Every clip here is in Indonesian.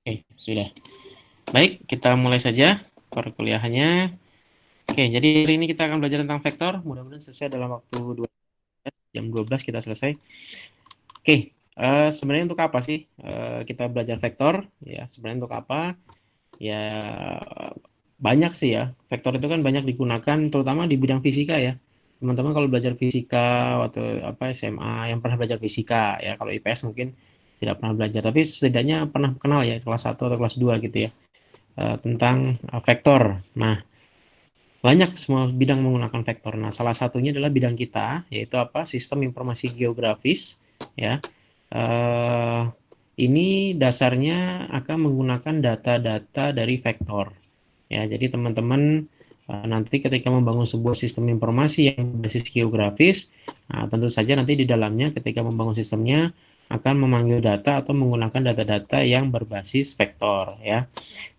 Oke, sudah. Baik, kita mulai saja perkuliahannya. Oke, jadi hari ini kita akan belajar tentang vektor. Mudah-mudahan selesai dalam waktu 12, jam 12 kita selesai. Oke, sebenarnya untuk apa sih kita belajar vektor? Ya, sebenarnya untuk apa? Ya, banyak sih ya. Vektor itu kan banyak digunakan terutama di bidang fisika ya. Teman-teman kalau belajar fisika waktu apa SMA yang pernah belajar fisika ya, kalau IPS mungkin tidak pernah belajar, tapi setidaknya pernah kenal ya kelas 1 atau kelas 2 gitu ya, tentang vektor. Nah, banyak semua bidang menggunakan vektor. Nah, salah satunya adalah bidang kita, yaitu apa? Sistem informasi geografis, ya. Eh, ini dasarnya akan menggunakan data-data dari vektor. Ya, jadi teman-teman nanti ketika membangun sebuah sistem informasi yang berbasis geografis, nah, tentu saja nanti di dalamnya ketika membangun sistemnya akan memanggil data atau menggunakan data-data yang berbasis vektor, ya.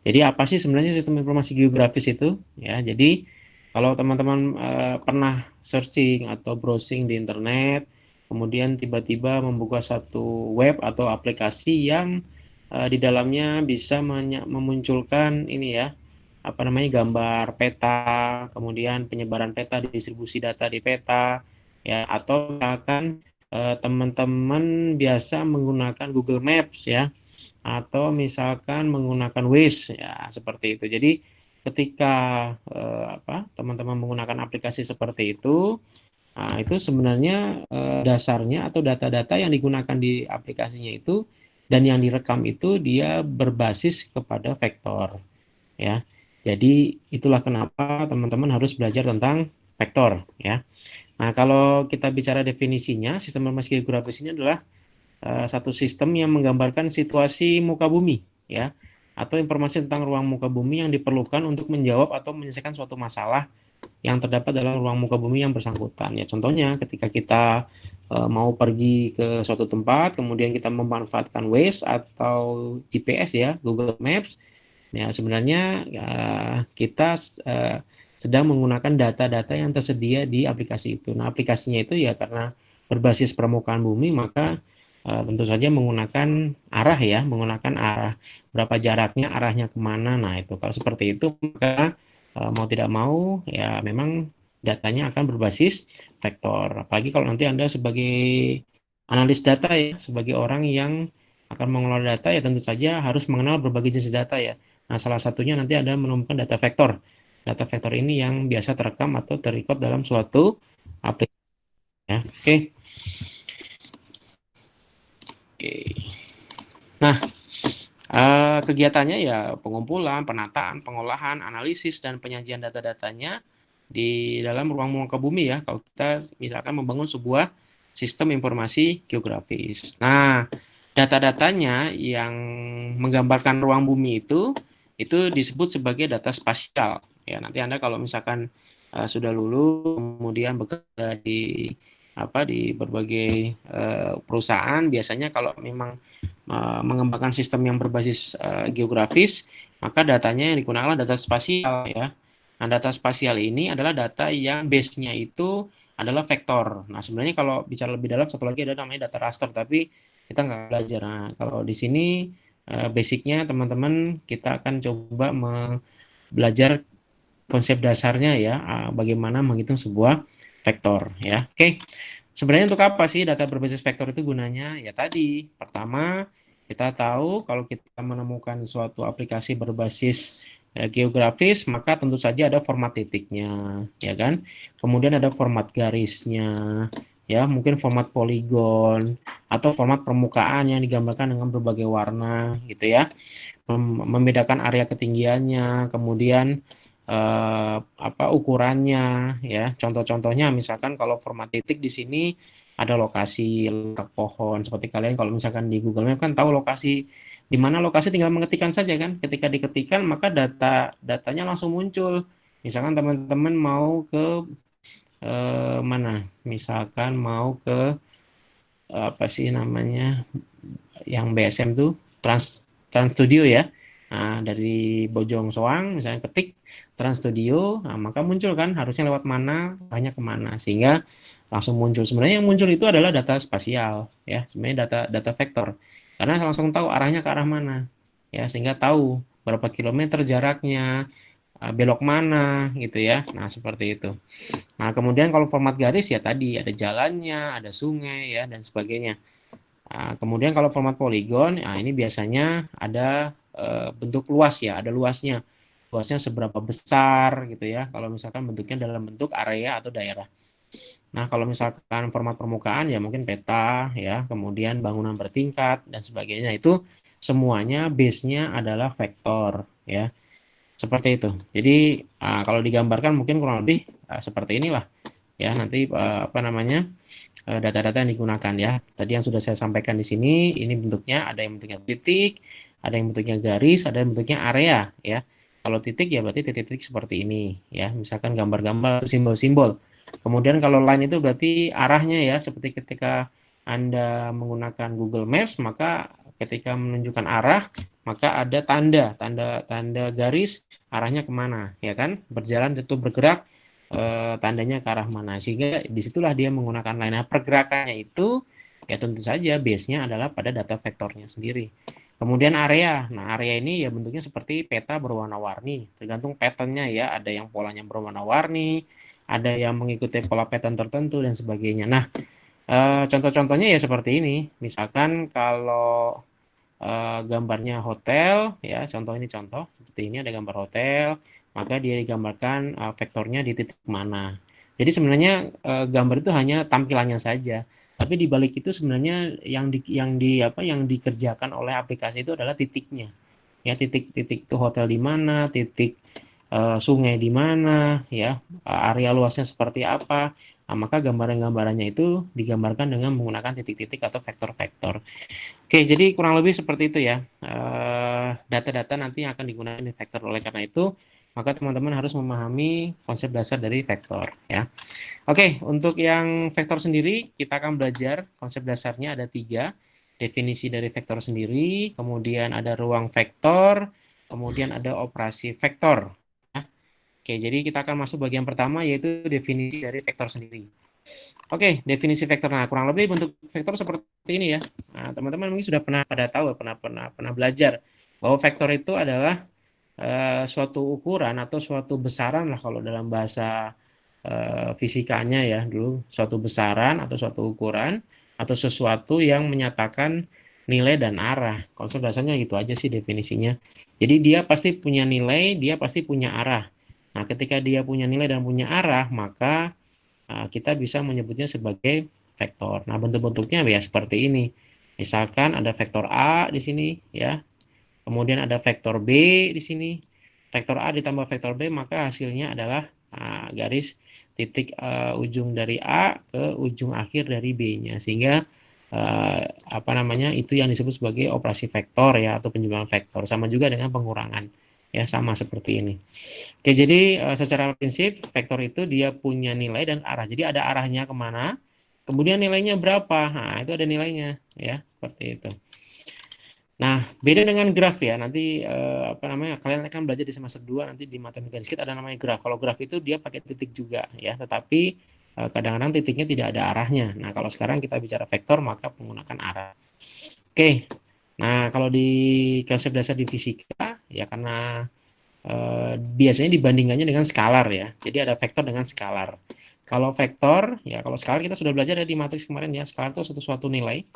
Jadi apa sih sebenarnya sistem informasi geografis itu? Ya, jadi kalau teman-teman pernah searching atau browsing di internet, kemudian tiba-tiba membuka satu web atau aplikasi yang di dalamnya bisa memunculkan ini ya, apa namanya, gambar peta, kemudian penyebaran peta, distribusi data di peta, ya, atau misalkan teman-teman biasa menggunakan Google Maps ya, atau misalkan menggunakan Waze ya, seperti itu. Jadi ketika teman-teman menggunakan aplikasi seperti itu, nah, itu sebenarnya dasarnya atau data-data yang digunakan di aplikasinya itu dan yang direkam itu dia berbasis kepada vektor ya. Jadi itulah kenapa teman-teman harus belajar tentang vektor ya. Nah, kalau kita bicara definisinya, sistem informasi geografis ini adalah satu sistem yang menggambarkan situasi muka bumi ya, atau informasi tentang ruang muka bumi yang diperlukan untuk menjawab atau menyelesaikan suatu masalah yang terdapat dalam ruang muka bumi yang bersangkutan ya. Contohnya ketika kita mau pergi ke suatu tempat, kemudian kita memanfaatkan Waze atau GPS ya, Google Maps, ya sebenarnya kita sedang menggunakan data-data yang tersedia di aplikasi itu. Nah, aplikasinya itu ya karena berbasis permukaan bumi, maka tentu saja menggunakan arah ya, menggunakan arah, berapa jaraknya, arahnya kemana. Nah, itu kalau seperti itu, maka mau tidak mau ya memang datanya akan berbasis vektor. Apalagi kalau nanti Anda sebagai analis data ya, sebagai orang yang akan mengelola data ya tentu saja harus mengenal berbagai jenis data ya. Nah, salah satunya nanti Anda menemukan data vektor. Data vektor ini yang biasa terekam atau terrecord dalam suatu aplikasi ya. Oke. Oke. Nah, kegiatannya ya pengumpulan, penataan, pengolahan, analisis, dan penyajian data-datanya di dalam ruang muka bumi ya. Kalau kita misalkan membangun sebuah sistem informasi geografis. Nah, data-datanya yang menggambarkan ruang bumi itu disebut sebagai data spasial. Ya, nanti Anda kalau misalkan sudah lulus, kemudian bekerja di berbagai perusahaan, biasanya kalau memang mengembangkan sistem yang berbasis geografis, maka datanya yang digunakan adalah data spasial ya. Nah, data spasial ini adalah data yang base-nya itu adalah vektor. Nah, sebenarnya kalau bicara lebih dalam, satu lagi ada namanya data raster, tapi kita nggak belajar. Nah, kalau di sini basic-nya teman-teman kita akan coba belajar konsep dasarnya ya, bagaimana menghitung sebuah vektor ya. Oke. Sebenarnya untuk apa sih data berbasis vektor itu gunanya? Ya tadi, pertama kita tahu kalau kita menemukan suatu aplikasi berbasis geografis, maka tentu saja ada format titiknya, ya kan? Kemudian ada format garisnya, ya mungkin format poligon atau format permukaan yang digambarkan dengan berbagai warna, gitu ya. Membedakan area ketinggiannya, kemudian ukurannya ya. Contoh-contohnya misalkan kalau format titik di sini ada lokasi letak pohon, seperti kalian kalau misalkan di Google Map kan tahu lokasi di mana, lokasi tinggal mengetikkan saja kan. Ketika diketikkan maka datanya langsung muncul. Misalkan teman-teman mau ke mana? Misalkan mau ke apa sih namanya yang BSM tuh, Trans Studio ya. Nah, dari Bojong Soang misalnya ketik Trans Studio, nah, maka muncul kan harusnya lewat mana, arahnya kemana, sehingga langsung muncul. Sebenarnya yang muncul itu adalah data spasial ya, sebenarnya data data vektor, karena langsung tahu arahnya ke arah mana ya, sehingga tahu berapa kilometer jaraknya, belok mana gitu ya. Nah, seperti itu. Nah, kemudian kalau format garis ya tadi ada jalannya, ada sungai ya dan sebagainya. Nah, kemudian kalau format poligon, nah ini biasanya ada bentuk luas ya, ada luasnya. Luasnya seberapa besar gitu ya. Kalau misalkan bentuknya dalam bentuk area atau daerah. Nah, kalau misalkan format permukaan ya mungkin peta ya, kemudian bangunan bertingkat dan sebagainya itu semuanya base-nya adalah vektor ya. Seperti itu. Jadi kalau digambarkan mungkin kurang lebih seperti inilah ya nanti apa namanya data-data yang digunakan ya. Tadi yang sudah saya sampaikan di sini, ini bentuknya ada yang bentuknya titik, ada yang bentuknya garis, ada yang bentuknya area ya. Kalau titik ya berarti titik-titik seperti ini ya, misalkan gambar-gambar atau simbol-simbol. Kemudian kalau line itu berarti arahnya ya, seperti ketika Anda menggunakan Google Maps, maka ketika menunjukkan arah, maka ada tanda garis arahnya kemana ya kan, berjalan itu bergerak tandanya ke arah mana sehingga disitulah dia menggunakan line. Nah, pergerakannya itu ya tentu saja base-nya adalah pada data vektornya sendiri. Kemudian area, nah area ini ya bentuknya seperti peta berwarna-warni, tergantung patternnya ya, ada yang polanya berwarna-warni, ada yang mengikuti pola pattern tertentu dan sebagainya. Nah, contoh-contohnya ya seperti ini, misalkan kalau gambarnya hotel ya, contoh ini contoh seperti ini ada gambar hotel, maka dia digambarkan vektornya di titik mana. Jadi sebenarnya gambar itu hanya tampilannya saja, tapi di balik itu sebenarnya yang dikerjakan oleh aplikasi itu adalah titiknya ya, titik-titik itu hotel di mana, titik sungai di mana ya, area luasnya seperti apa. Nah, maka gambaran-gambarannya itu digambarkan dengan menggunakan titik-titik atau vektor-vektor. Oke, jadi kurang lebih seperti itu ya. Data-data nanti yang akan digunakan di vektor. Oleh karena itu, maka teman-teman harus memahami konsep dasar dari vektor ya. Oke, untuk yang vektor sendiri, kita akan belajar konsep dasarnya ada tiga. Definisi dari vektor sendiri, kemudian ada ruang vektor, kemudian ada operasi vektor. Ya. Oke, jadi kita akan masuk bagian pertama yaitu definisi dari vektor sendiri. Oke, definisi vektor. Nah, kurang lebih bentuk vektor seperti ini ya. Nah, teman-teman mungkin sudah pernah pada tahu, pernah belajar bahwa vektor itu adalah suatu ukuran atau suatu besaran lah kalau dalam bahasa fisikanya ya dulu, suatu besaran atau suatu ukuran atau sesuatu yang menyatakan nilai dan arah. Konsep dasarnya gitu aja sih definisinya. Jadi dia pasti punya nilai, dia pasti punya arah. Nah, ketika dia punya nilai dan punya arah, maka kita bisa menyebutnya sebagai vektor. Nah, bentuk-bentuknya ya seperti ini. Misalkan ada vektor A di sini ya. Kemudian ada vektor B di sini. Vektor A ditambah vektor B maka hasilnya adalah garis titik ujung dari A ke ujung akhir dari B-nya. Sehingga apa namanya itu yang disebut sebagai operasi vektor ya atau penjumlahan vektor. Sama juga dengan pengurangan. Ya, sama seperti ini. Oke, jadi secara prinsip vektor itu dia punya nilai dan arah. Jadi ada arahnya kemana, kemudian nilainya berapa. Nah, itu ada nilainya, ya seperti itu. Nah, beda dengan graf ya. Nanti apa namanya? Kalian akan belajar di semester 2 nanti di matematika sedikit ada namanya graf. Kalau graf itu dia pakai titik juga ya, tetapi kadang-kadang titiknya tidak ada arahnya. Nah, kalau sekarang kita bicara vektor maka menggunakan arah. Oke. Nah, kalau di konsep dasar di fisika ya karena biasanya dibandingkannya dengan skalar ya. Jadi ada vektor dengan skalar. Kalau vektor, ya kalau skalar kita sudah belajar ya di matriks kemarin ya. Skalar itu suatu nilai.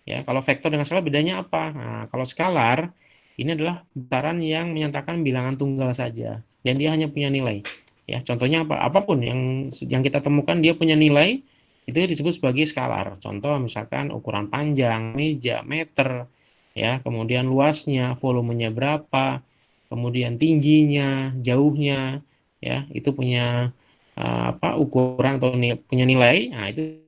Ya, kalau vektor dengan skalar bedanya apa? Nah, kalau skalar ini adalah besaran yang menyatakan bilangan tunggal saja dan dia hanya punya nilai. Ya, contohnya apa? Apapun yang kita temukan dia punya nilai itu disebut sebagai skalar. Contoh misalkan ukuran panjang, meja, meter, ya, kemudian luasnya, volumenya berapa, kemudian tingginya, jauhnya, ya, itu punya apa ukuran atau punya nilai. Nah, itu.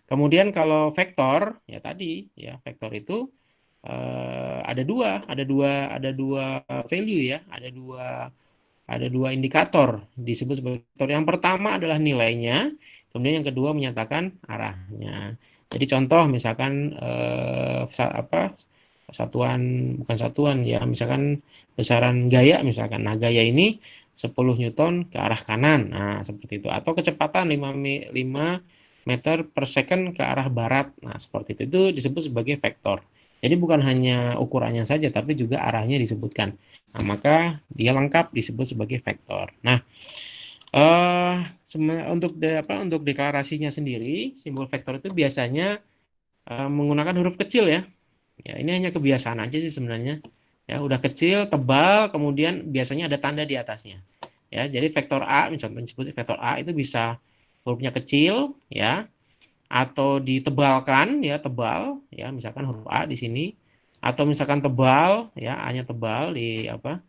Kemudian kalau vektor, ya tadi, ya vektor itu ada dua value ya, ada dua indikator disebut sebagai vektor. Yang pertama adalah nilainya, kemudian yang kedua menyatakan arahnya. Jadi contoh misalkan apa satuan bukan satuan ya, misalkan besaran gaya misalkan. Nah, gaya ini 10 Newton ke arah kanan. Nah, seperti itu. Atau kecepatan 5 meter per second ke arah barat. Nah, seperti itu. Itu disebut sebagai vektor. Jadi bukan hanya ukurannya saja, tapi juga arahnya disebutkan. Nah, maka dia lengkap disebut sebagai vektor. Nah, untuk deklarasinya sendiri, simbol vektor itu biasanya menggunakan huruf kecil ya. Ya, ini hanya kebiasaan aja sih sebenarnya. Ya, udah kecil, tebal, kemudian biasanya ada tanda di atasnya. Ya, jadi vektor A, misalnya disebut vektor A itu bisa hurufnya kecil, ya, atau ditebalkan, ya, tebal, ya, misalkan huruf A di sini, atau misalkan tebal, ya, A-nya tebal di apa?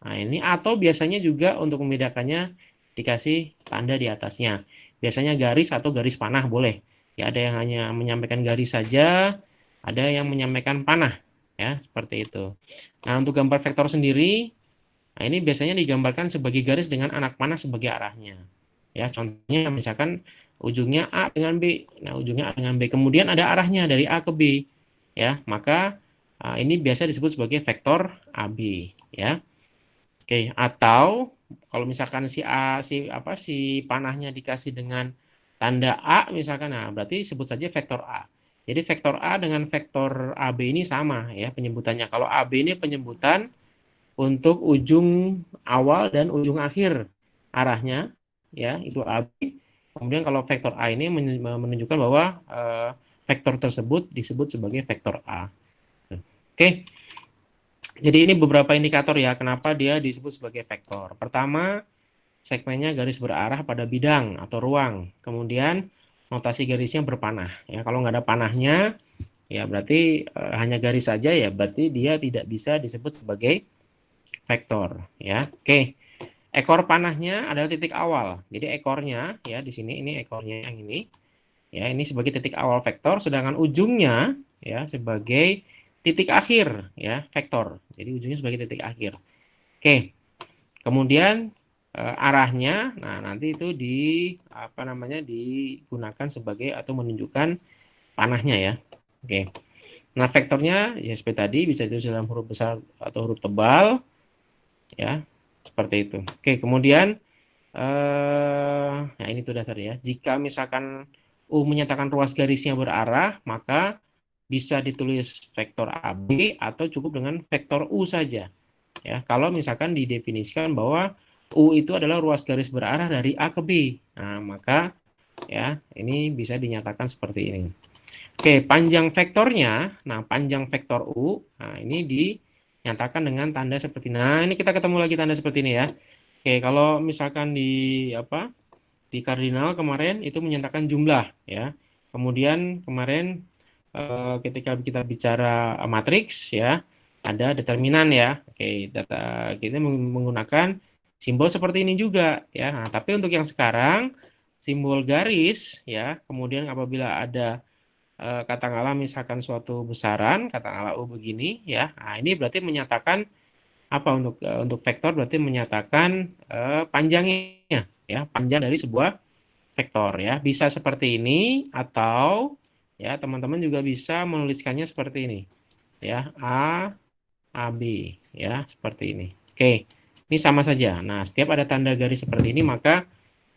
Nah, ini atau biasanya juga untuk membedakannya dikasih tanda di atasnya. Biasanya garis atau garis panah boleh. Ya, ada yang hanya menyampaikan garis saja, ada yang menyampaikan panah, ya, seperti itu. Nah, untuk gambar vektor sendiri, nah ini biasanya digambarkan sebagai garis dengan anak panah sebagai arahnya. Ya, contohnya misalkan ujungnya A dengan B. Nah, ujungnya A dengan B. Kemudian ada arahnya dari A ke B. Ya, maka ini biasa disebut sebagai vektor AB, ya. Oke, atau kalau misalkan si panahnya dikasih dengan tanda A misalkan, nah berarti sebut saja vektor A. Jadi vektor A dengan vektor AB ini sama ya penyebutannya. Kalau AB ini penyebutan untuk ujung awal dan ujung akhir arahnya, ya itu AB. Kemudian kalau vektor A ini menunjukkan bahwa vektor tersebut disebut sebagai vektor A. Oke. Jadi ini beberapa indikator ya kenapa dia disebut sebagai vektor. Pertama, segmennya garis berarah pada bidang atau ruang. Kemudian notasi garisnya berpanah. Ya, kalau nggak ada panahnya, ya berarti hanya garis saja ya, berarti dia tidak bisa disebut sebagai vektor. Ya, oke. Ekor panahnya adalah titik awal. Jadi ekornya ya di sini ini ekornya yang ini. Ya, ini sebagai titik awal vektor, sedangkan ujungnya ya sebagai titik akhir ya vektor. Jadi ujungnya sebagai titik akhir. Oke. Kemudian arahnya, nah nanti itu digunakan sebagai atau menunjukkan panahnya ya. Oke. Nah vektornya ya seperti tadi bisa ditulis dalam huruf besar atau huruf tebal, ya seperti itu. Oke. Kemudian nah ini tuh dasar ya. Jika misalkan U menyatakan ruas garisnya berarah, maka bisa ditulis vektor AB atau cukup dengan vektor U saja. Ya, kalau misalkan didefinisikan bahwa U itu adalah ruas garis berarah dari A ke B. Nah, maka ya, ini bisa dinyatakan seperti ini. Oke, panjang vektornya, nah panjang vektor U, nah ini dinyatakan dengan tanda seperti ini. Nah, ini kita ketemu lagi tanda seperti ini ya. Oke, kalau misalkan di kardinal kemarin itu menyatakan jumlah ya. Kemudian kemarin ketika kita bicara matriks ya, ada determinan ya. Oke, data kita menggunakan simbol seperti ini juga ya. Nah, tapi untuk yang sekarang simbol garis ya, kemudian apabila ada katakanlah misalkan suatu besaran, katakanlah U begini ya. Nah, ini berarti menyatakan apa untuk vektor berarti menyatakan panjangnya ya, panjang dari sebuah vektor ya. Bisa seperti ini atau ya teman-teman juga bisa menuliskannya seperti ini ya, A AB ya, seperti ini. Oke. Ini sama saja. Nah, setiap ada tanda garis seperti ini maka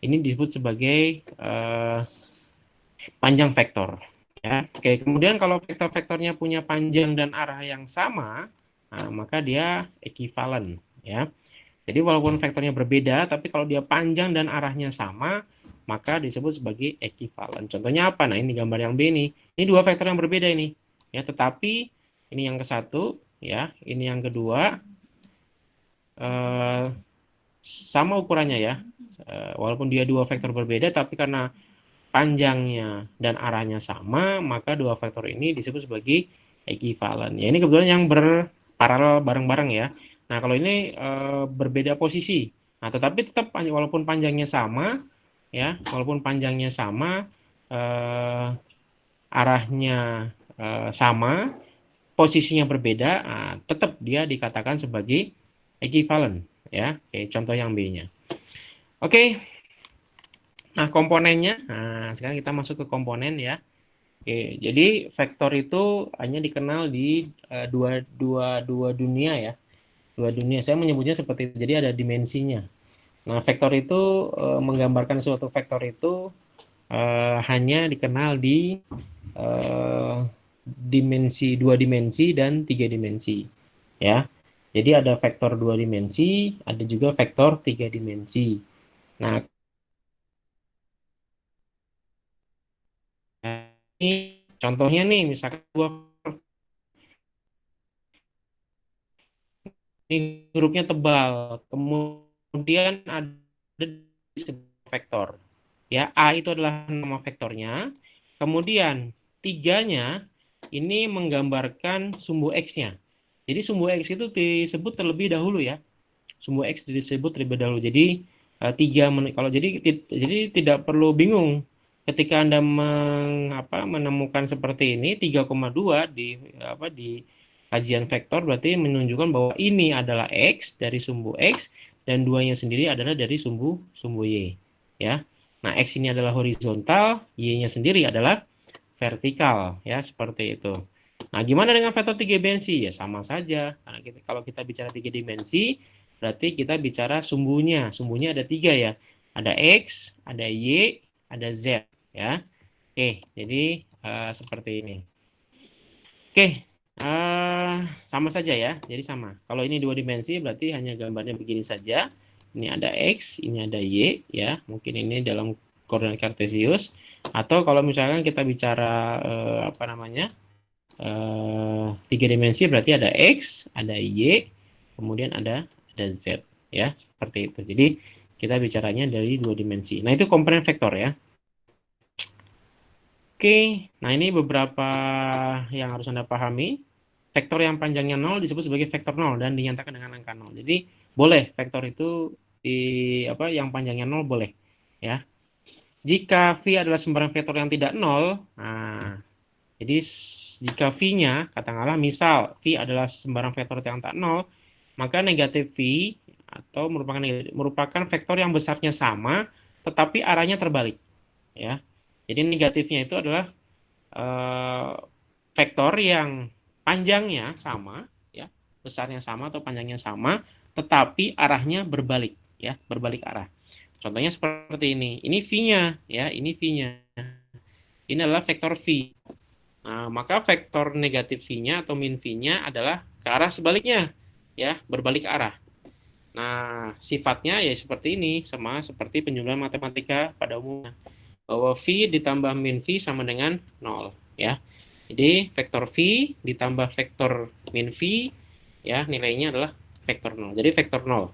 ini disebut sebagai panjang vektor ya. Oke, kemudian kalau vektor-vektornya punya panjang dan arah yang sama, nah, maka dia ekivalen ya. Jadi walaupun vektornya berbeda, tapi kalau dia panjang dan arahnya sama, maka disebut sebagai ekivalen. Contohnya apa? Nah, ini gambar yang B ini. Ini dua vektor yang berbeda ini. Ya, tetapi ini yang ke satu, ya, ini yang kedua, sama ukurannya ya. Walaupun dia dua vektor berbeda, tapi karena panjangnya dan arahnya sama, maka dua vektor ini disebut sebagai ekivalen. Ya, ini kebetulan yang berparalel bareng-bareng ya. Nah, kalau ini berbeda posisi. Nah, tetapi tetap walaupun panjangnya sama, ya, walaupun panjangnya sama, arahnya sama, posisinya berbeda, nah, tetap dia dikatakan sebagai ekivalen, ya. Oke, contoh yang B-nya. Oke, nah komponennya, nah sekarang kita masuk ke komponen ya. Oke, jadi vektor itu hanya dikenal di dua dunia ya. Dua dunia. Saya menyebutnya seperti itu. Jadi ada dimensinya. Nah, vektor itu menggambarkan suatu vektor itu hanya dikenal di dua dimensi dan 3 dimensi, ya. Jadi ada vektor 2 dimensi, ada juga vektor 3 dimensi. Nah, ini contohnya nih, misalkan ini hurufnya tebal, kemudian ada sebuah vektor. Ya, A itu adalah nama vektornya. Kemudian tiganya ini menggambarkan sumbu X-nya. Jadi sumbu X itu disebut terlebih dahulu ya. Sumbu X disebut terlebih dahulu. Jadi kalau jadi tidak perlu bingung ketika Anda menemukan seperti ini 3,2 di kajian vektor berarti menunjukkan bahwa ini adalah X dari sumbu X dan duanya sendiri adalah dari sumbu sumbu Y, ya. Nah, X ini adalah horizontal, Y-nya sendiri adalah vertikal, ya, seperti itu. Nah, gimana dengan vektor tiga dimensi? Ya sama saja. Karena kalau kita bicara tiga dimensi, berarti kita bicara sumbunya. Sumbunya ada tiga ya. Ada X, ada Y, ada Z, ya. Oke, jadi seperti ini. Oke, sama saja ya. Jadi sama. Kalau ini dua dimensi, berarti hanya gambarnya begini saja. Ini ada X, ini ada Y, ya. Mungkin ini dalam koordinat kartesius. Atau kalau misalkan kita bicara tiga dimensi, berarti ada X, ada Y, kemudian ada Z, ya. Seperti itu. Jadi kita bicaranya dari dua dimensi. Nah, itu komponen vektor ya. Oke, nah ini beberapa yang harus Anda pahami. Vektor yang panjangnya 0 disebut sebagai vektor 0 dan dinyatakan dengan angka 0. Jadi boleh vektor itu yang panjangnya 0 boleh, ya. Jika V adalah sembarang vektor yang tidak 0, nah, jadi jika V-nya katakanlah misal V adalah sembarang vektor yang tak 0, maka negatif V atau merupakan vektor yang besarnya sama tetapi arahnya terbalik, ya. Jadi negatifnya itu adalah eh, vektor yang panjangnya sama, ya, besarnya sama atau panjangnya sama, tetapi arahnya berbalik, ya, berbalik arah. Contohnya seperti ini. Ini V-nya, ya, ini V-nya. Ini adalah vektor V. Nah, maka vektor negatif V-nya atau min V-nya adalah ke arah sebaliknya, ya, berbalik arah. Nah, sifatnya ya seperti ini, sama seperti penjumlahan matematika pada umumnya. Bahwa V ditambah min V sama dengan 0, ya. Jadi vektor V ditambah vektor min V, ya, nilainya adalah vektor 0. Jadi vektor 0,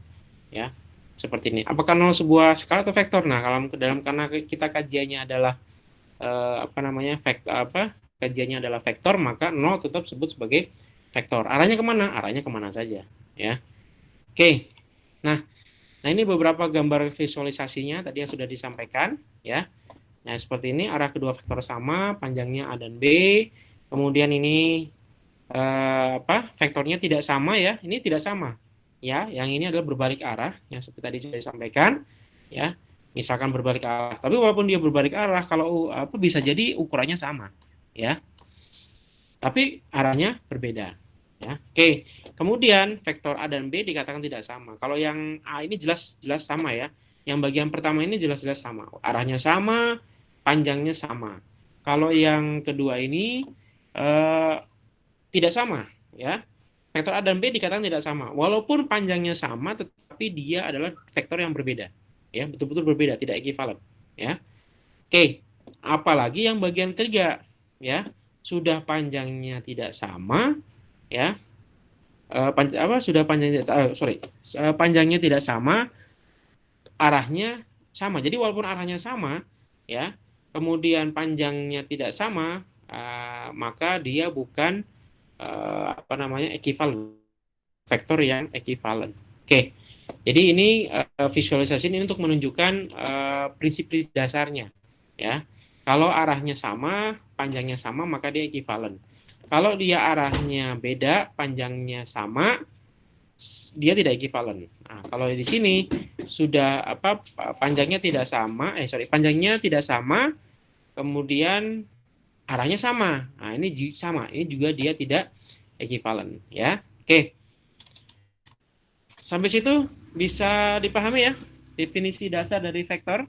ya. Seperti ini. Apakah 0 sebuah skala atau vektor? Nah, kalau karena kita kajiannya adalah kajiannya adalah vektor, maka 0 tetap sebut sebagai vektor. Arahnya kemana? Arahnya kemana saja, ya. Oke. Nah, ini beberapa gambar visualisasinya tadi yang sudah disampaikan, ya. Nah, seperti ini arah kedua vektor sama, panjangnya A dan B. Kemudian ini vektornya tidak sama ya. Ini tidak sama. Ya, yang ini adalah berbalik arah yang seperti tadi sudah disampaikan, ya. Misalkan berbalik arah. Tapi walaupun dia berbalik arah, kalau bisa jadi ukurannya sama, ya. Tapi arahnya berbeda, ya. Oke. Kemudian vektor A dan B dikatakan tidak sama. Kalau yang A ini jelas-jelas sama ya. Yang bagian pertama ini jelas-jelas sama. Arahnya sama, panjangnya sama. Kalau yang kedua ini eh, tidak sama, ya. Vektor A dan B dikatakan tidak sama. Walaupun panjangnya sama, tetapi dia adalah vektor yang berbeda, ya, betul-betul berbeda, tidak ekivalen, ya. Oke, apalagi yang bagian ketiga, ya, sudah panjangnya tidak sama, ya. Panjangnya tidak sama, arahnya sama. Jadi walaupun arahnya sama, ya, kemudian panjangnya tidak sama, maka dia bukan ekivalen, vektor yang ekivalen. Oke, jadi ini visualisasi ini untuk menunjukkan prinsip-prinsip dasarnya, ya. Kalau arahnya sama, panjangnya sama, maka dia ekivalen. Kalau dia arahnya beda, panjangnya sama, dia tidak ekivalen. Nah, kalau di sini sudah panjangnya tidak sama, panjangnya tidak sama, kemudian arahnya sama. Nah, ini sama. Ini juga dia tidak ekivalen, ya. Oke. Sampai situ bisa dipahami ya definisi dasar dari vektor.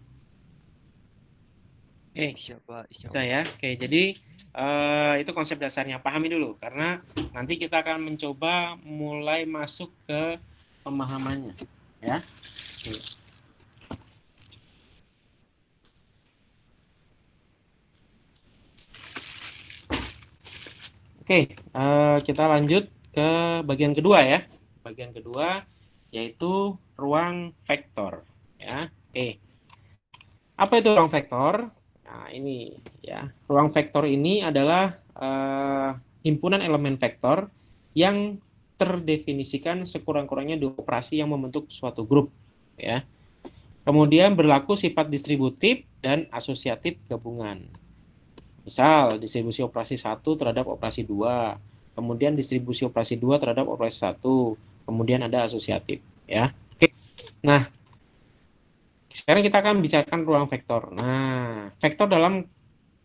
Siap, Pak. Insya Bisa Allah. ya. Oke, jadi itu konsep dasarnya. Pahami dulu, karena nanti kita akan mencoba mulai masuk ke pemahamannya. Ya. Oke, kita lanjut ke bagian kedua ya. Bagian kedua yaitu ruang vektor. Ya. Oke, apa itu ruang vektor? Nah, ini ya. Ruang vektor ini adalah himpunan elemen vektor yang terdefinisikan sekurang-kurangnya dua operasi yang membentuk suatu grup. Ya. Kemudian berlaku sifat distributif dan asosiatif gabungan. Misal, distribusi operasi 1 terhadap operasi 2, kemudian distribusi operasi 2 terhadap operasi 1, kemudian ada asosiatif. Ya. Oke. Nah, sekarang kita akan bicarakan ruang vektor. Nah, vektor dalam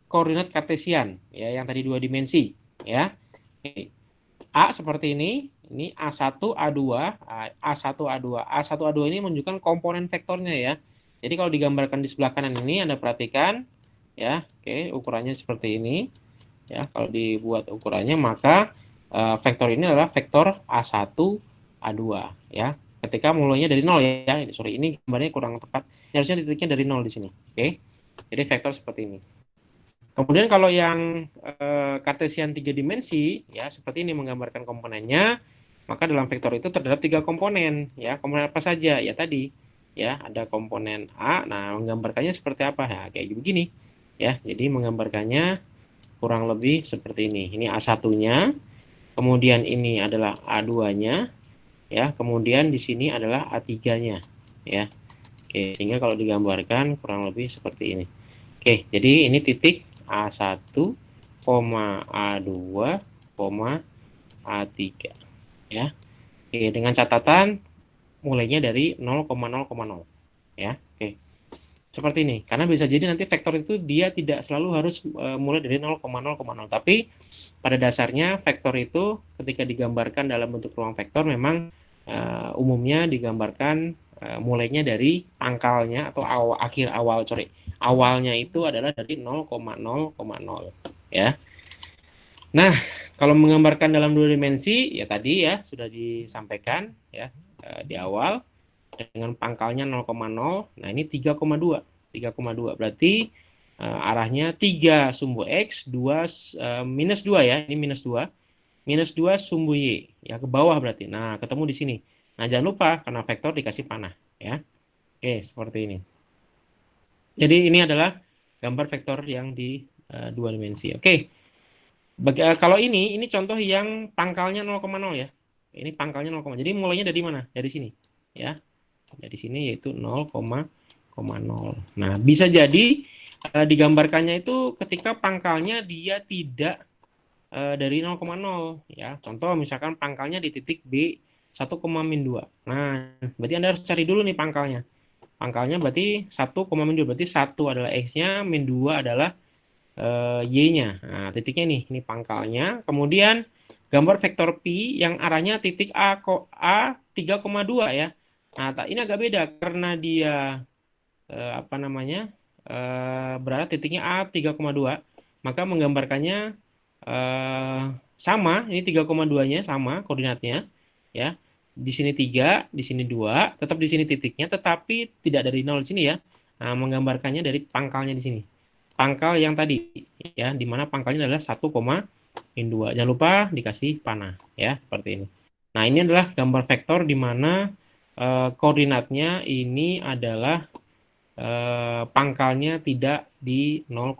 koordinat kartesian, ya, yang tadi dua dimensi. Ya. Oke. A seperti ini A1, A2, A1, A2. A1, A2 ini menunjukkan komponen vektornya ya. Jadi kalau digambarkan di sebelah kanan ini, Anda perhatikan, ya, oke, ukurannya seperti ini. Ya, kalau dibuat ukurannya maka vektor ini adalah vektor A1 A2 ya. Ketika mulainya dari 0 ya. Sorry, ini gambarnya kurang tepat. Ini harusnya titiknya dari 0 di sini. Oke. Jadi vektor seperti ini. Kemudian kalau yang kartesian 3 dimensi ya seperti ini menggambarkan komponennya, maka dalam vektor itu terdapat 3 komponen ya. Komponen apa saja? Ya tadi ya, ada komponen A. Nah, menggambarkannya seperti apa? Ya, kayak begini ya. Jadi menggambarkannya kurang lebih seperti ini. Ini A1-nya, kemudian ini adalah A2-nya, ya. Kemudian di sini adalah A3-nya, ya. Oke, sehingga kalau digambarkan kurang lebih seperti ini. Oke, jadi ini titik A1, A2, A3, ya. Oke, dengan catatan mulainya dari 0,0,0, ya. Oke. Seperti ini. Karena bisa jadi nanti vektor itu dia tidak selalu harus mulai dari 0,0,0, tapi pada dasarnya vektor itu ketika digambarkan dalam bentuk ruang vektor memang umumnya digambarkan mulainya dari pangkalnya atau awalnya itu adalah dari 0,0,0 ya. Nah, kalau menggambarkan dalam dua dimensi ya tadi ya sudah disampaikan ya di awal dengan pangkalnya 0,0. Nah, ini 3,2. 3,2 berarti arahnya 3 sumbu X, 2 minus 2 ya. Ini minus 2. Minus 2 sumbu Y. Ya, ke bawah berarti. Nah, ketemu di sini. Nah, jangan lupa karena vektor dikasih panah. Ya. Oke, seperti ini. Jadi ini adalah gambar vektor yang di dua dimensi. Oke. Kalau ini contoh yang pangkalnya 0,0 ya. Ini pangkalnya 0, jadi mulainya dari mana? Dari sini. Ya. Dari sini yaitu 0,0. Nah, bisa jadi digambarkannya itu ketika pangkalnya dia tidak dari 0,0 ya. Contoh misalkan pangkalnya di titik B 1,-2. Nah, berarti Anda harus cari dulu nih pangkalnya. Pangkalnya berarti 1,-2, berarti 1 adalah X-nya, min 2 adalah Y-nya. Nah, titiknya nih, ini pangkalnya. Kemudian gambar vektor Pi yang arahnya titik A 3,2 ya. Nah, ini agak beda karena dia apa namanya? Berada titiknya A 3,2, maka menggambarkannya sama, ini 3,2-nya sama koordinatnya ya. Di sini 3, di sini 2, tetap di sini titiknya tetapi tidak dari 0 di sini ya. Nah, menggambarkannya dari pangkalnya di sini. Pangkal yang tadi ya, di mana pangkalnya adalah 1,2. Jangan lupa dikasih panah ya, seperti ini. Nah, ini adalah gambar vektor di mana koordinatnya ini adalah pangkalnya tidak di 0,0.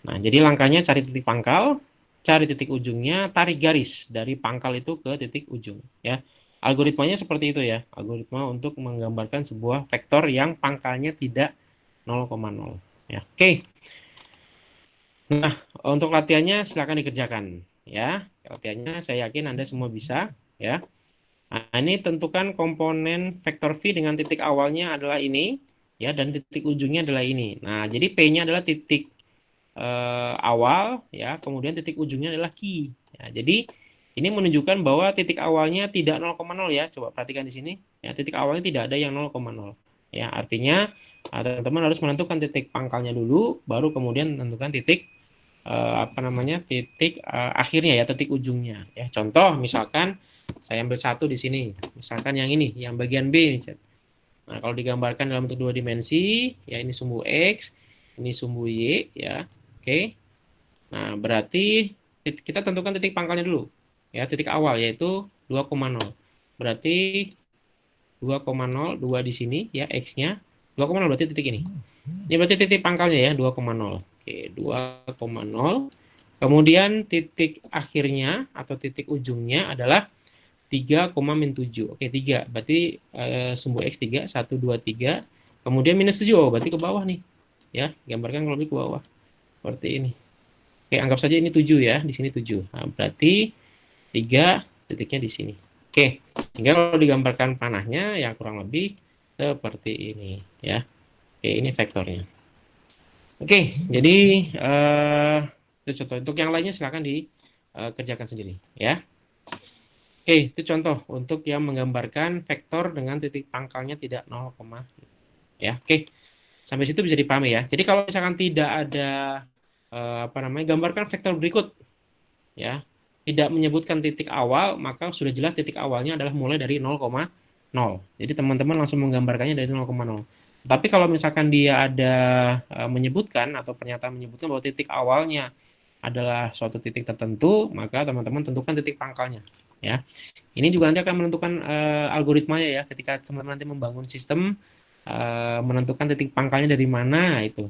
Nah, jadi langkahnya cari titik pangkal, cari titik ujungnya, tarik garis dari pangkal itu ke titik ujung ya. Algoritmanya seperti itu ya. Algoritma untuk menggambarkan sebuah vektor yang pangkalnya tidak 0,0 ya. Oke. Nah, untuk latihannya silakan dikerjakan ya. Latihannya saya yakin Anda semua bisa ya. Nah, ini tentukan komponen vektor V dengan titik awalnya adalah ini ya, dan titik ujungnya adalah ini. Nah, jadi P-nya adalah titik awal ya, kemudian titik ujungnya adalah key. Ya, jadi ini menunjukkan bahwa titik awalnya tidak 0,0 ya. Coba perhatikan di sini. Ya, titik awalnya tidak ada yang 0,0. Ya, artinya teman-teman harus menentukan titik pangkalnya dulu, baru kemudian menentukan titik titik akhirnya ya, titik ujungnya. Ya, contoh misalkan saya ambil satu di sini, misalkan yang ini, yang bagian B. Nah, kalau digambarkan dalam bentuk dua dimensi, ya ini sumbu X, ini sumbu Y, ya. Oke. Nah, berarti kita tentukan titik pangkalnya dulu. Ya, titik awal yaitu 2,0. Berarti 2,0, 2 di sini ya X-nya. 2,0 berarti titik ini. Ini berarti titik pangkalnya ya, 2,0. Oke, 2,0. Kemudian titik akhirnya atau titik ujungnya adalah 3,-7. Oke, 3. Berarti sumbu X 3, 1, 2, 3. Kemudian -7, oh, berarti ke bawah nih. Ya, gambarkan kalau lebih ke bawah. Seperti ini. Oke, anggap saja ini 7 ya, di sini 7. Nah, berarti 3 titiknya di sini. Oke, sehingga kalau digambarkan panahnya ya kurang lebih seperti ini ya. Oke, ini vektornya. Oke, jadi itu contoh. Untuk yang lainnya silakan dikerjakan sendiri ya. Oke, itu contoh untuk yang menggambarkan vektor dengan titik pangkalnya tidak 0, ya. Oke, sampai situ bisa dipahami ya. Jadi kalau misalkan tidak ada gambarkan vektor berikut ya, tidak menyebutkan titik awal, maka sudah jelas titik awalnya adalah mulai dari 0,0. Jadi teman-teman langsung menggambarkannya dari 0,0. Tapi kalau misalkan dia ada menyebutkan atau pernyataan menyebutkan bahwa titik awalnya adalah suatu titik tertentu, maka teman-teman tentukan titik pangkalnya ya. Ini juga nanti akan menentukan algoritmanya ya, ketika teman-teman nanti membangun sistem menentukan titik pangkalnya dari mana itu.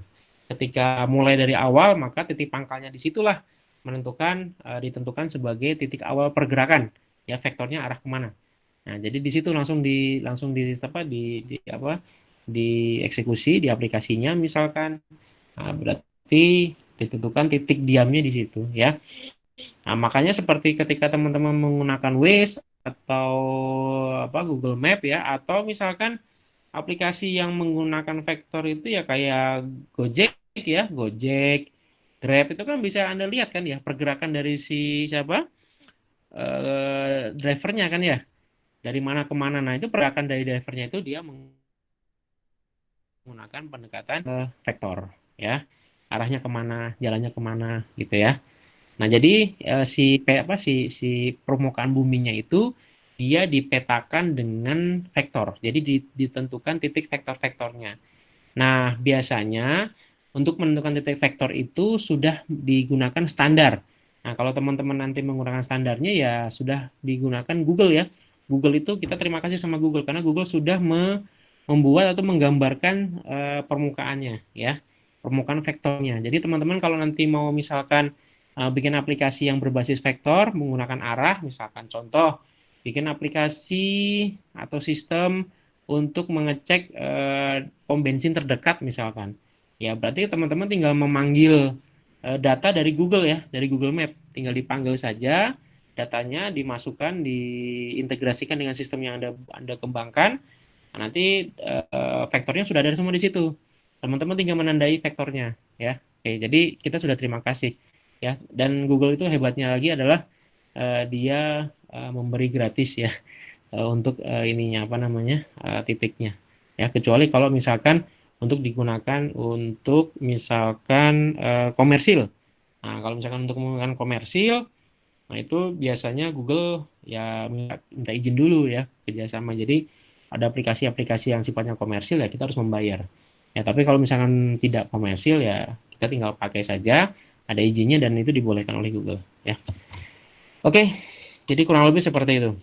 Ketika mulai dari awal, maka titik pangkalnya disitulah ditentukan sebagai titik awal pergerakan ya, vektornya arah kemana. Nah, jadi di situ langsung di apa di apa dieksekusi di aplikasinya misalkan. Nah, berarti ditentukan titik diamnya di situ ya. Nah, makanya seperti ketika teman-teman menggunakan Waze atau Google Map ya, atau misalkan aplikasi yang menggunakan vektor itu ya kayak Gojek ya, Gojek, Grab itu kan bisa Anda lihat kan ya pergerakan dari si siapa drivernya kan ya, dari mana ke mana. Nah, itu pergerakan dari drivernya itu dia menggunakan pendekatan vektor ya, arahnya kemana, jalannya kemana gitu ya. Nah, jadi si permukaan buminya itu dia dipetakan dengan vektor. Jadi ditentukan titik vektor-vektornya. Nah, biasanya untuk menentukan titik vektor itu sudah digunakan standar. Nah, kalau teman-teman nanti menggunakan standarnya ya sudah digunakan Google ya. Google itu kita terima kasih sama Google karena Google sudah membuat atau menggambarkan permukaannya ya, permukaan vektornya. Jadi teman-teman kalau nanti mau misalkan bikin aplikasi yang berbasis vektor menggunakan arah, misalkan contoh bikin aplikasi atau sistem untuk mengecek pom bensin terdekat misalkan. Ya, berarti teman-teman tinggal memanggil data dari Google ya, dari Google Map. Tinggal dipanggil saja, datanya dimasukkan, diintegrasikan dengan sistem yang Anda kembangkan. Nah, nanti vektornya sudah ada semua di situ. Teman-teman tinggal menandai vektornya ya. Oke, jadi kita sudah terima kasih ya. Dan Google itu hebatnya lagi adalah dia memberi gratis ya untuk ininya titiknya ya, kecuali kalau misalkan untuk digunakan untuk misalkan komersil. Nah, kalau misalkan untuk menggunakan komersil, nah itu biasanya Google ya minta izin dulu ya kerjasama. Jadi ada aplikasi-aplikasi yang sifatnya komersil ya kita harus membayar. Ya, tapi kalau misalkan tidak komersil ya kita tinggal pakai saja, ada izinnya dan itu dibolehkan oleh Google ya. Oke, jadi kurang lebih seperti itu.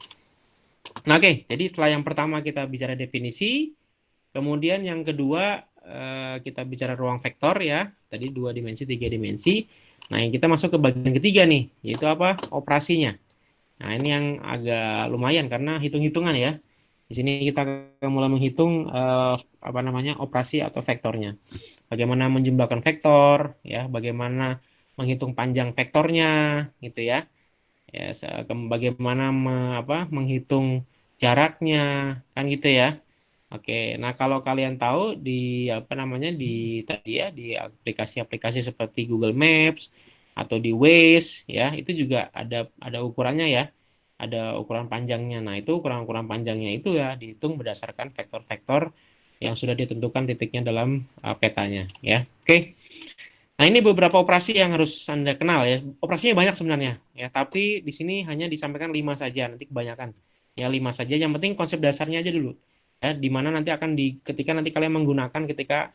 Nah, oke, jadi setelah yang pertama kita bicara definisi, kemudian yang kedua kita bicara ruang vektor ya, tadi 2 dimensi, 3 dimensi. Nah, yang kita masuk ke bagian ketiga nih, yaitu apa? Operasinya. Nah, ini yang agak lumayan karena hitung-hitungan ya. Di sini kita akan mulai menghitung operasi atau vektornya. Bagaimana menjumlahkan vektor, ya, bagaimana menghitung panjang vektornya, gitu ya. Ya, bagaimana menghitung jaraknya, kan gitu ya. Oke, nah kalau kalian tahu di tadi ya di aplikasi-aplikasi seperti Google Maps atau di Waze ya, itu juga ada ukurannya ya. Ada ukuran panjangnya. Nah, itu ukuran-ukuran panjangnya itu ya dihitung berdasarkan vektor-vektor yang sudah ditentukan titiknya dalam petanya ya. Oke. Nah, ini beberapa operasi yang harus Anda kenal ya. Operasinya banyak sebenarnya ya, tapi di sini hanya disampaikan 5 saja, nanti kebanyakan. Ya 5 saja, yang penting konsep dasarnya aja dulu. Ya, di mana nanti akan ketika nanti kalian menggunakan ketika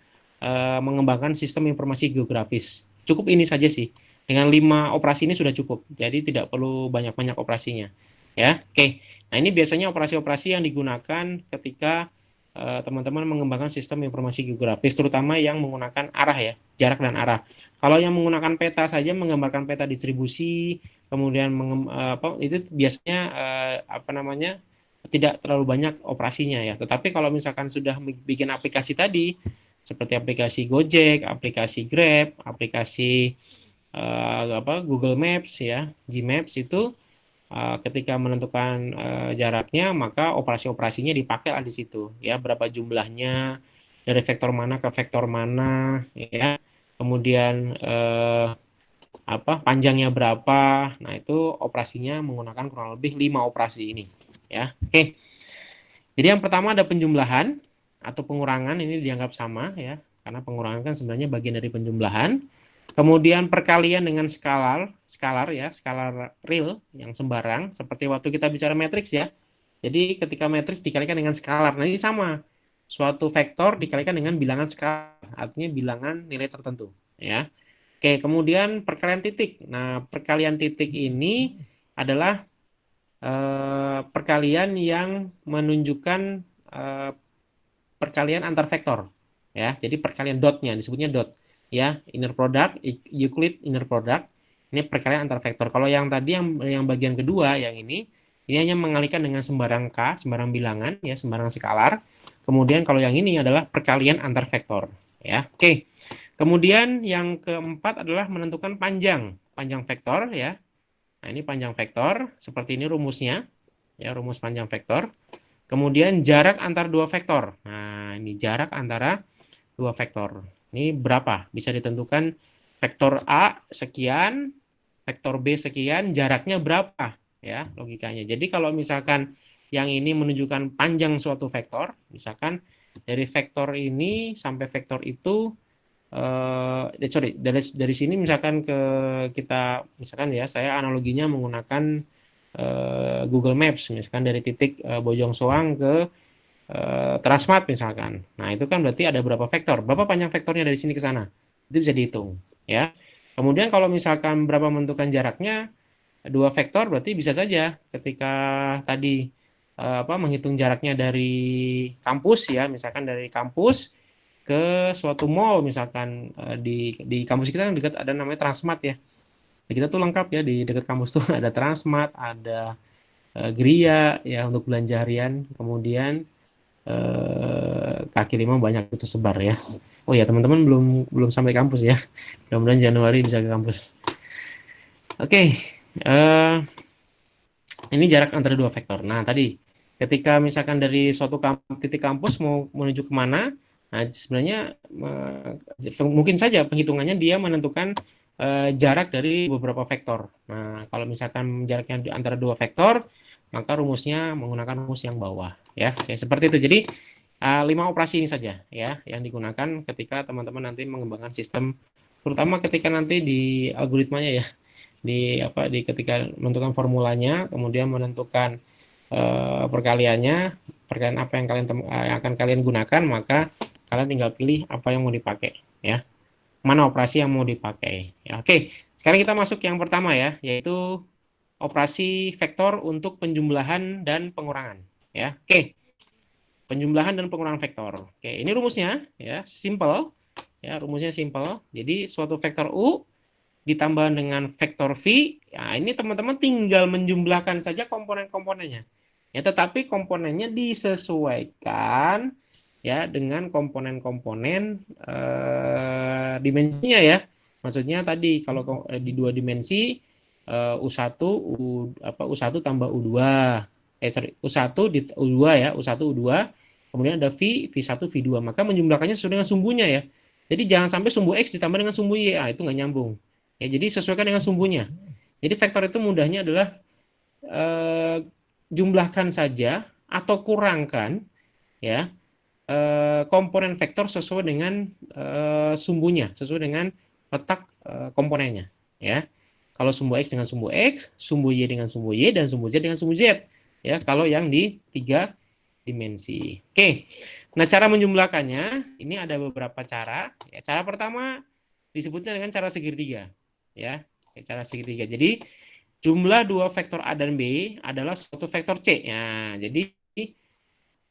mengembangkan sistem informasi geografis. Cukup ini saja sih. Dengan 5 operasi ini sudah cukup. Jadi tidak perlu banyak-banyak operasinya. Ya. Oke. Nah, ini biasanya operasi-operasi yang digunakan ketika teman-teman mengembangkan sistem informasi geografis, terutama yang menggunakan arah ya, jarak dan arah. Kalau yang menggunakan peta saja, menggambarkan peta distribusi, kemudian itu biasanya apa namanya, tidak terlalu banyak operasinya ya. Tetapi kalau misalkan sudah bikin aplikasi tadi, seperti aplikasi Gojek, aplikasi Grab, aplikasi Google Maps ya, Gmaps itu ketika menentukan jaraknya, maka operasi-operasinya dipakai di situ ya, berapa jumlahnya, dari vektor mana ke vektor mana ya, kemudian panjangnya berapa. Nah, itu operasinya menggunakan kurang lebih 5 operasi ini ya. Oke. Jadi yang pertama ada penjumlahan atau pengurangan, ini dianggap sama ya, karena pengurangan kan sebenarnya bagian dari penjumlahan. Kemudian perkalian dengan skalar ya, skalar real yang sembarang, seperti waktu kita bicara matriks ya. Jadi ketika matriks dikalikan dengan skalar, nah ini sama. Suatu vektor dikalikan dengan bilangan skalar, artinya bilangan nilai tertentu ya. Oke, kemudian perkalian titik. Nah, perkalian titik ini adalah perkalian yang menunjukkan eh, perkalian antar vektor ya. Jadi perkalian dotnya disebutnya dot ya, inner product, Euclid inner product. Ini perkalian antar vektor. Kalau yang tadi yang bagian kedua yang ini hanya mengalihkan dengan sembarang k, sembarang bilangan ya, sembarang skalar. Kemudian kalau yang ini adalah perkalian antar vektor ya. Oke. Kemudian yang keempat adalah menentukan panjang vektor ya. Nah, ini panjang vektor, seperti ini rumusnya ya, rumus panjang vektor. Kemudian jarak antar dua vektor. Nah, ini jarak antara dua vektor. Ini berapa? Bisa ditentukan vektor A sekian, vektor B sekian, jaraknya berapa? Ya, logikanya. Jadi kalau misalkan yang ini menunjukkan panjang suatu vektor, misalkan dari vektor ini sampai vektor itu, dari sini misalkan kita misalkan ya, saya analoginya menggunakan Google Maps, misalkan dari titik Bojong Soang ke Transmart misalkan. Nah, itu kan berarti ada berapa vektor? Berapa panjang vektornya dari sini ke sana? Itu bisa dihitung, ya. Kemudian kalau misalkan berapa menentukan jaraknya, dua vektor berarti bisa saja ketika tadi menghitung jaraknya dari kampus ya, misalkan dari kampus ke suatu mall misalkan, di kampus kita kan dekat ada namanya Transmart ya. Kita tuh lengkap ya, di dekat kampus tuh ada Transmart, ada Gria ya untuk belanja harian, kemudian kaki lima banyak itu tersebar ya. Oh ya, teman-teman belum belum sampai kampus ya. Mudah-mudahan Januari bisa ke kampus. Oke, ini jarak antara dua vektor. Nah, tadi ketika misalkan dari suatu titik kampus mau menuju kemana, nah sebenarnya mungkin saja penghitungannya dia menentukan jarak dari beberapa vektor. Nah, kalau misalkan jaraknya antara dua vektor, maka rumusnya menggunakan rumus yang bawah ya. Oke, seperti itu. Jadi 5 operasi ini saja ya yang digunakan ketika teman-teman nanti mengembangkan sistem, terutama ketika nanti di algoritmanya ya, di ketika menentukan formulanya, kemudian menentukan perkaliannya, perkalian apa yang akan kalian gunakan, maka kalian tinggal pilih apa yang mau dipakai ya, mana operasi yang mau dipakai ya. Oke, sekarang kita masuk yang pertama ya, yaitu operasi vektor untuk penjumlahan dan pengurangan ya. Oke, penjumlahan dan pengurangan vektor. Oke, ini rumusnya ya, simple ya, rumusnya simple. Jadi suatu vektor U ditambah dengan vektor V, ya ini teman-teman tinggal menjumlahkan saja komponen-komponennya. Ya, tetapi komponennya disesuaikan ya dengan komponen-komponen dimensinya ya. Maksudnya tadi kalau di dua dimensi, U1 U1 tambah U2. U1 di U2 ya, U1 U2. Kemudian ada V1 V2. Maka menjumlahkannya sesuai dengan sumbunya ya. Jadi jangan sampai sumbu X ditambah dengan sumbu Y. Itu nggak nyambung. Ya, jadi sesuaikan dengan sumbunya. Jadi vektor itu mudahnya adalah jumlahkan saja atau kurangkan ya komponen vektor sesuai dengan sumbunya, sesuai dengan letak komponennya, ya. Kalau sumbu X dengan sumbu X, sumbu Y dengan sumbu Y, dan sumbu Z dengan sumbu Z, ya. Kalau yang di 3 dimensi. Oke. Nah, cara menjumlahkannya ini ada beberapa cara. Ya, cara pertama disebutnya dengan cara segitiga, ya. Cara segitiga. Jadi jumlah dua vektor A dan B adalah suatu vektor C. Ya, jadi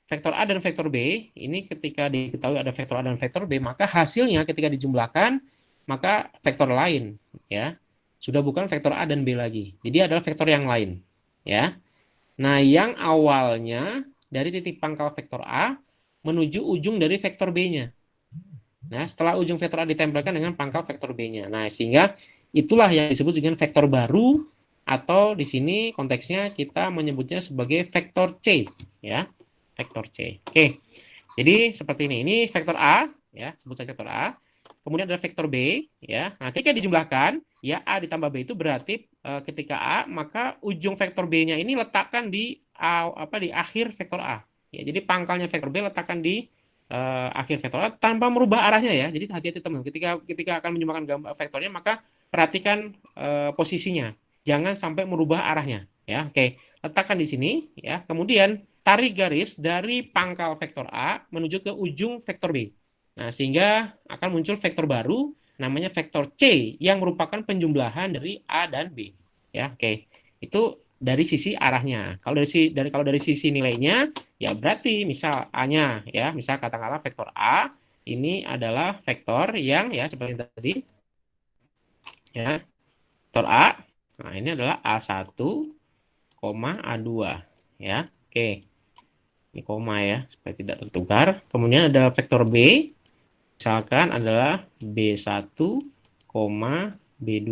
vektor A dan vektor B ini ketika diketahui ada vektor A dan vektor B, maka hasilnya ketika dijumlahkan maka vektor lain, ya. Sudah bukan vektor A dan B lagi. Jadi adalah vektor yang lain, ya. Nah, yang awalnya dari titik pangkal vektor A menuju ujung dari vektor B-nya. Nah, setelah ujung vektor A ditempelkan dengan pangkal vektor B-nya. Nah, sehingga itulah yang disebut dengan vektor baru, atau di sini konteksnya kita menyebutnya sebagai vektor C, ya. Vektor C. Oke. Jadi seperti ini. Ini vektor A, ya, sebut saja vektor A. Kemudian ada vektor B, ya. Nah, ketika dijumlahkan, ya A ditambah B itu berarti ketika A, maka ujung vektor B-nya ini letakkan di di akhir vektor A. Ya, jadi pangkalnya vektor B letakkan di akhir vektor A tanpa merubah arahnya, ya. Jadi hati-hati teman. Ketika akan menjumlahkan gambar vektornya, maka perhatikan posisinya. Jangan sampai merubah arahnya, ya. Oke, letakkan di sini, ya. Kemudian tarik garis dari pangkal vektor A menuju ke ujung vektor B. Nah, sehingga akan muncul vektor baru namanya vektor C yang merupakan penjumlahan dari A dan B. Ya, oke. Itu dari sisi arahnya. Kalau dari sisi nilainya, ya berarti misal A-nya, ya, misal katakanlah vektor A ini adalah vektor yang, ya, seperti tadi, ya, vektor A. Nah, ini adalah A1, A2, ya. Oke. Ini koma, ya, supaya tidak tertukar. Kemudian ada vektor B, misalkan adalah B1, B2,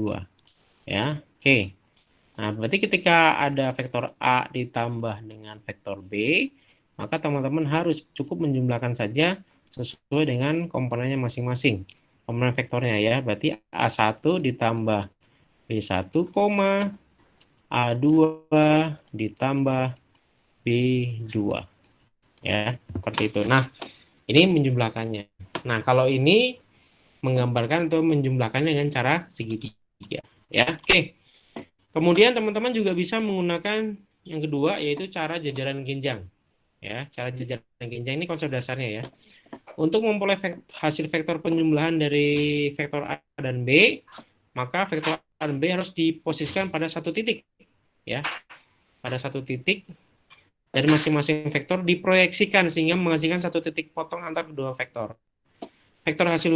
ya. Oke. Nah, berarti ketika ada vektor A ditambah dengan vektor B, maka teman-teman harus cukup menjumlahkan saja sesuai dengan komponennya masing-masing. Komponen vektornya, ya. Berarti A1 ditambah B1, A2 ditambah B2. Ya, seperti itu. Nah, ini menjumlahkannya. Nah, kalau ini menggambarkan atau menjumlahkannya dengan cara segitiga, ya. Oke. Kemudian teman-teman juga bisa menggunakan yang kedua, yaitu cara jajaran genjang, ya. Cara jajaran genjang ini konsep dasarnya, ya. Untuk memperoleh hasil vektor penjumlahan dari vektor A dan B, maka vektor A dan B harus diposisikan pada satu titik, ya. Pada satu titik dari masing-masing vektor diproyeksikan sehingga menghasilkan satu titik potong antar kedua vektor. Vektor hasil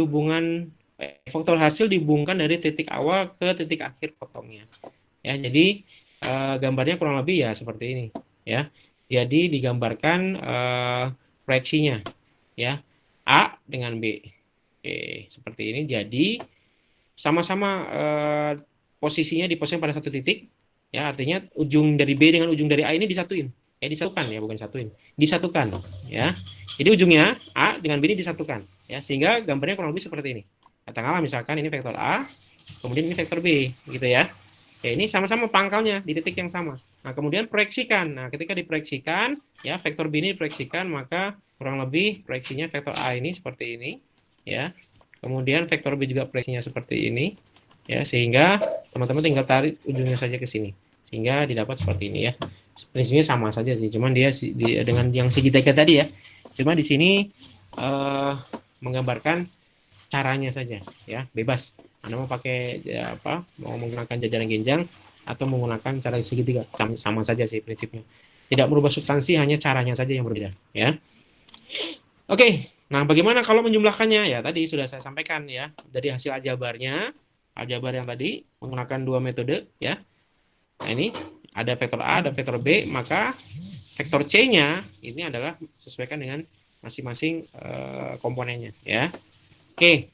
dihubungkan dari titik awal ke titik akhir potongnya. Ya, jadi gambarnya kurang lebih ya seperti ini, ya. Jadi digambarkan proyeksinya, ya. A dengan B. Oke, seperti ini. Jadi sama-sama posisinya diposisikan pada satu titik, ya. Artinya ujung dari B dengan ujung dari A ini disatuin. Disatukan, ya, bukan satuin, disatukan, ya. Jadi ujungnya A dengan B ini disatukan, ya, sehingga gambarnya kurang lebih seperti ini. Katakanlah misalkan ini vektor A, kemudian ini vektor B, gitu, ya. Ya, ini sama-sama pangkalnya di titik yang sama. Nah, kemudian proyeksikan. Nah, ketika diproyeksikan, ya, vektor B ini diproyeksikan, maka kurang lebih proyeksinya vektor A ini seperti ini, ya. Kemudian vektor B juga proyeksinya seperti ini, ya, sehingga teman-teman tinggal tarik ujungnya saja ke sini, sehingga didapat seperti ini, ya. Prinsipnya sama saja sih, cuman dia dengan yang segitiga tadi, ya. Cuma di sini menggambarkan caranya saja, ya, bebas. Anda mau pakai mau menggunakan jajaran genjang atau menggunakan cara segitiga, sama saja sih prinsipnya. Tidak berubah substansi, hanya caranya saja yang berbeda, ya. Oke, nah bagaimana kalau menjumlahkannya? Ya tadi sudah saya sampaikan, ya, dari hasil aljabarnya, aljabar yang tadi menggunakan dua metode, ya. Nah, ini ada vektor A, ada vektor B, maka vektor C-nya ini adalah sesuaikan dengan masing-masing komponennya, ya. Oke.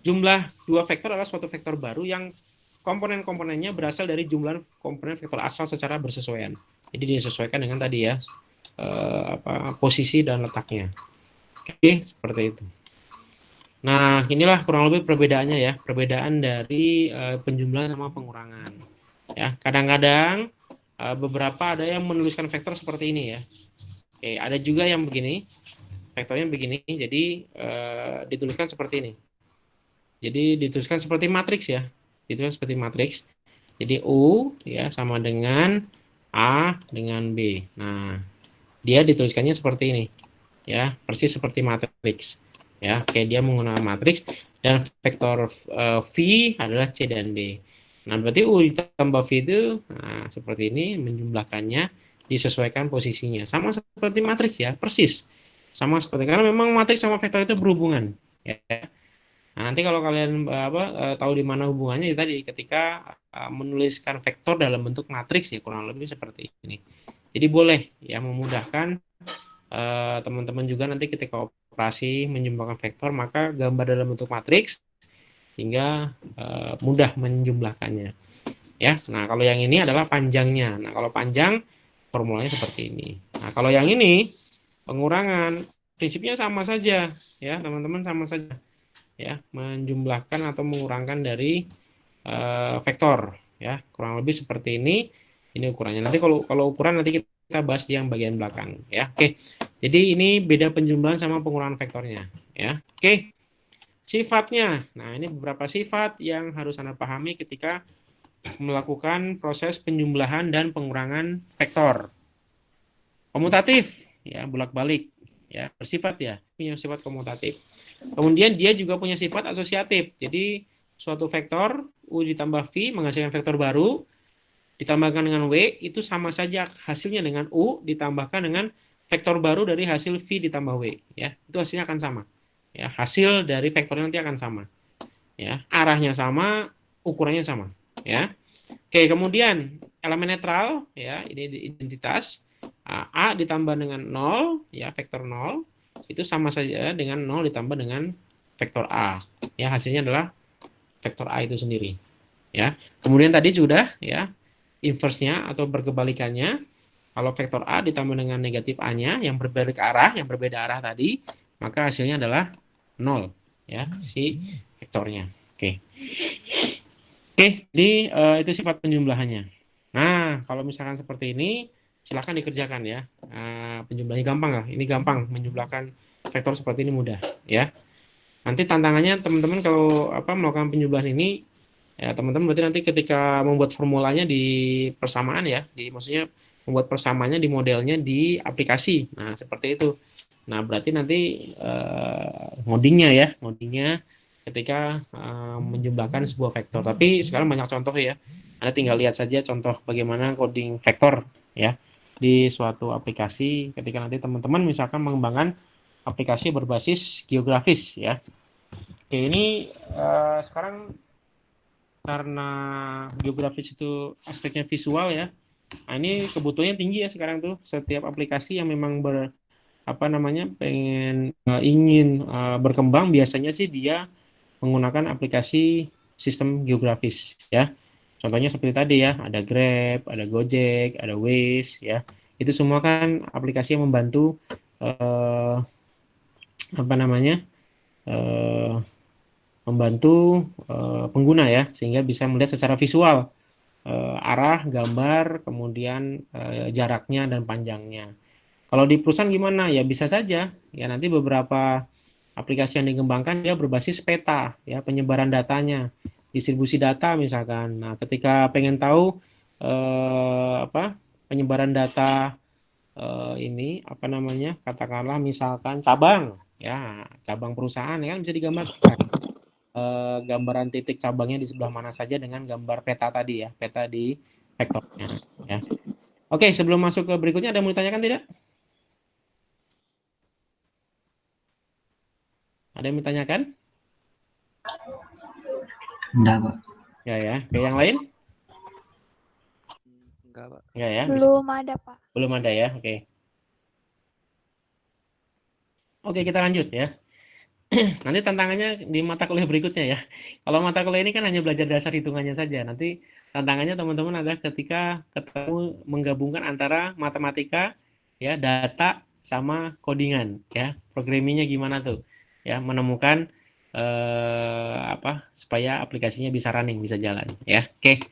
Jumlah dua vektor adalah suatu vektor baru yang komponen-komponennya berasal dari jumlah komponen vektor asal secara bersesuaian. Jadi disesuaikan dengan tadi, ya, posisi dan letaknya. Oke, seperti itu. Nah, inilah kurang lebih perbedaannya, ya, perbedaan dari penjumlahan sama pengurangan. Ya, kadang-kadang beberapa ada yang menuliskan vektor seperti ini, ya. Oke, ada juga yang begini, vektornya begini, jadi dituliskan seperti ini. Jadi dituliskan seperti matriks ya, dituliskan seperti matriks. Jadi U ya sama dengan A dengan B. Nah, dia dituliskannya seperti ini ya, persis seperti matriks ya. Oke, dia menggunakan matriks dan vektor V adalah C dan D. Nah, berarti U ditambah V itu nah, seperti ini, menjumlahkannya disesuaikan posisinya. Sama seperti matriks ya, persis. Sama seperti, karena memang matriks sama vektor itu berhubungan ya. Nah, nanti kalau kalian tahu di mana hubungannya ya tadi ketika menuliskan vektor dalam bentuk matriks ya, kurang lebih seperti ini. Jadi boleh ya, memudahkan teman-teman juga nanti ketika operasi menjumlahkan vektor, maka gambar dalam bentuk matriks hingga mudah menjumlahkannya ya. Nah, kalau yang ini adalah panjangnya. Nah, kalau panjang formulanya seperti ini. Nah, kalau yang ini pengurangan, prinsipnya sama saja ya, teman-teman, sama saja ya, menjumlahkan atau mengurangkan dari vektor ya, kurang lebih seperti ini. Ini ukurannya. Nanti kalau ukuran nanti kita bahas di yang bagian belakang ya. Oke. Jadi ini beda penjumlahan sama pengurangan vektornya ya. Oke. Sifatnya. Nah, ini beberapa sifat yang harus Anda pahami ketika melakukan proses penjumlahan dan pengurangan vektor. Komutatif ya, bolak-balik ya, bersifat ya, punya sifat komutatif. Kemudian dia juga punya sifat asosiatif. Jadi suatu vektor U ditambah V menghasilkan vektor baru, ditambahkan dengan W itu sama saja hasilnya dengan U ditambahkan dengan vektor baru dari hasil V ditambah W ya. Itu hasilnya akan sama. Ya, hasil dari vektornya nanti akan sama. Ya, arahnya sama, ukurannya sama, ya. Oke, kemudian elemen netral ya, ini identitas A ditambah dengan 0 ya, vektor 0 itu sama saja dengan 0 ditambah dengan vektor A. Ya, hasilnya adalah vektor A itu sendiri. Ya. Kemudian tadi sudah ya, inverse-nya atau berkebalikannya, kalau vektor A ditambah dengan negatif A-nya yang berbalik arah, yang berbeda arah tadi, maka hasilnya adalah 0 ya, si vektornya. Oke. Oke, jadi itu sifat penjumlahannya. Nah, kalau misalkan seperti ini, silahkan dikerjakan ya. Penjumlahnya gampang lah. Ini gampang, menjumlahkan vektor seperti ini mudah ya. Nanti tantangannya teman-teman kalau melakukan penjumlahan ini, ya teman-teman berarti nanti ketika membuat formulanya di persamaan ya, maksudnya membuat persamaannya di modelnya di aplikasi. Nah, seperti itu. Nah, berarti nanti ngodingnya ketika menjumlahkan sebuah vektor. Tapi sekarang banyak contoh ya. Anda tinggal lihat saja contoh bagaimana coding vektor ya di suatu aplikasi ketika nanti teman-teman misalkan mengembangkan aplikasi berbasis geografis ya. Oke, ini sekarang karena geografis itu aspeknya visual ya. Nah, ini kebutuhannya tinggi ya sekarang tuh. Setiap aplikasi yang memang ingin berkembang biasanya sih dia menggunakan aplikasi sistem geografis ya. Contohnya seperti tadi ya, ada Grab, ada Gojek, ada Waze ya. Itu semua kan aplikasi yang membantu eh, eh, membantu pengguna ya, sehingga bisa melihat secara visual arah, gambar, kemudian jaraknya dan panjangnya. Kalau di perusahaan gimana? Ya bisa saja. Ya nanti beberapa aplikasi yang dikembangkan dia berbasis peta, ya penyebaran datanya, distribusi data misalkan. Nah, ketika pengen tahu penyebaran data ini katakanlah misalkan cabang, ya cabang perusahaan ya kan bisa digambarkan gambaran titik cabangnya di sebelah mana saja dengan gambar peta tadi ya, peta di vektornya. Ya. Oke, sebelum masuk ke berikutnya ada yang mau ditanyakan tidak? Ada yang ditanyakan? Enggak, Pak. Ya ya. Oke, yang lain? Enggak, Pak. Enggak ya? Belum ada, Pak. Belum ada ya. Oke. Oke, kita lanjut ya. Nanti tantangannya di mata kuliah berikutnya ya. Kalau mata kuliah ini kan hanya belajar dasar hitungannya saja. Nanti tantangannya teman-teman adalah ketika ketemu menggabungkan antara matematika, ya, data sama codingan, ya. Programmingnya gimana tuh? Ya, menemukan supaya aplikasinya bisa running, bisa jalan, ya. Oke.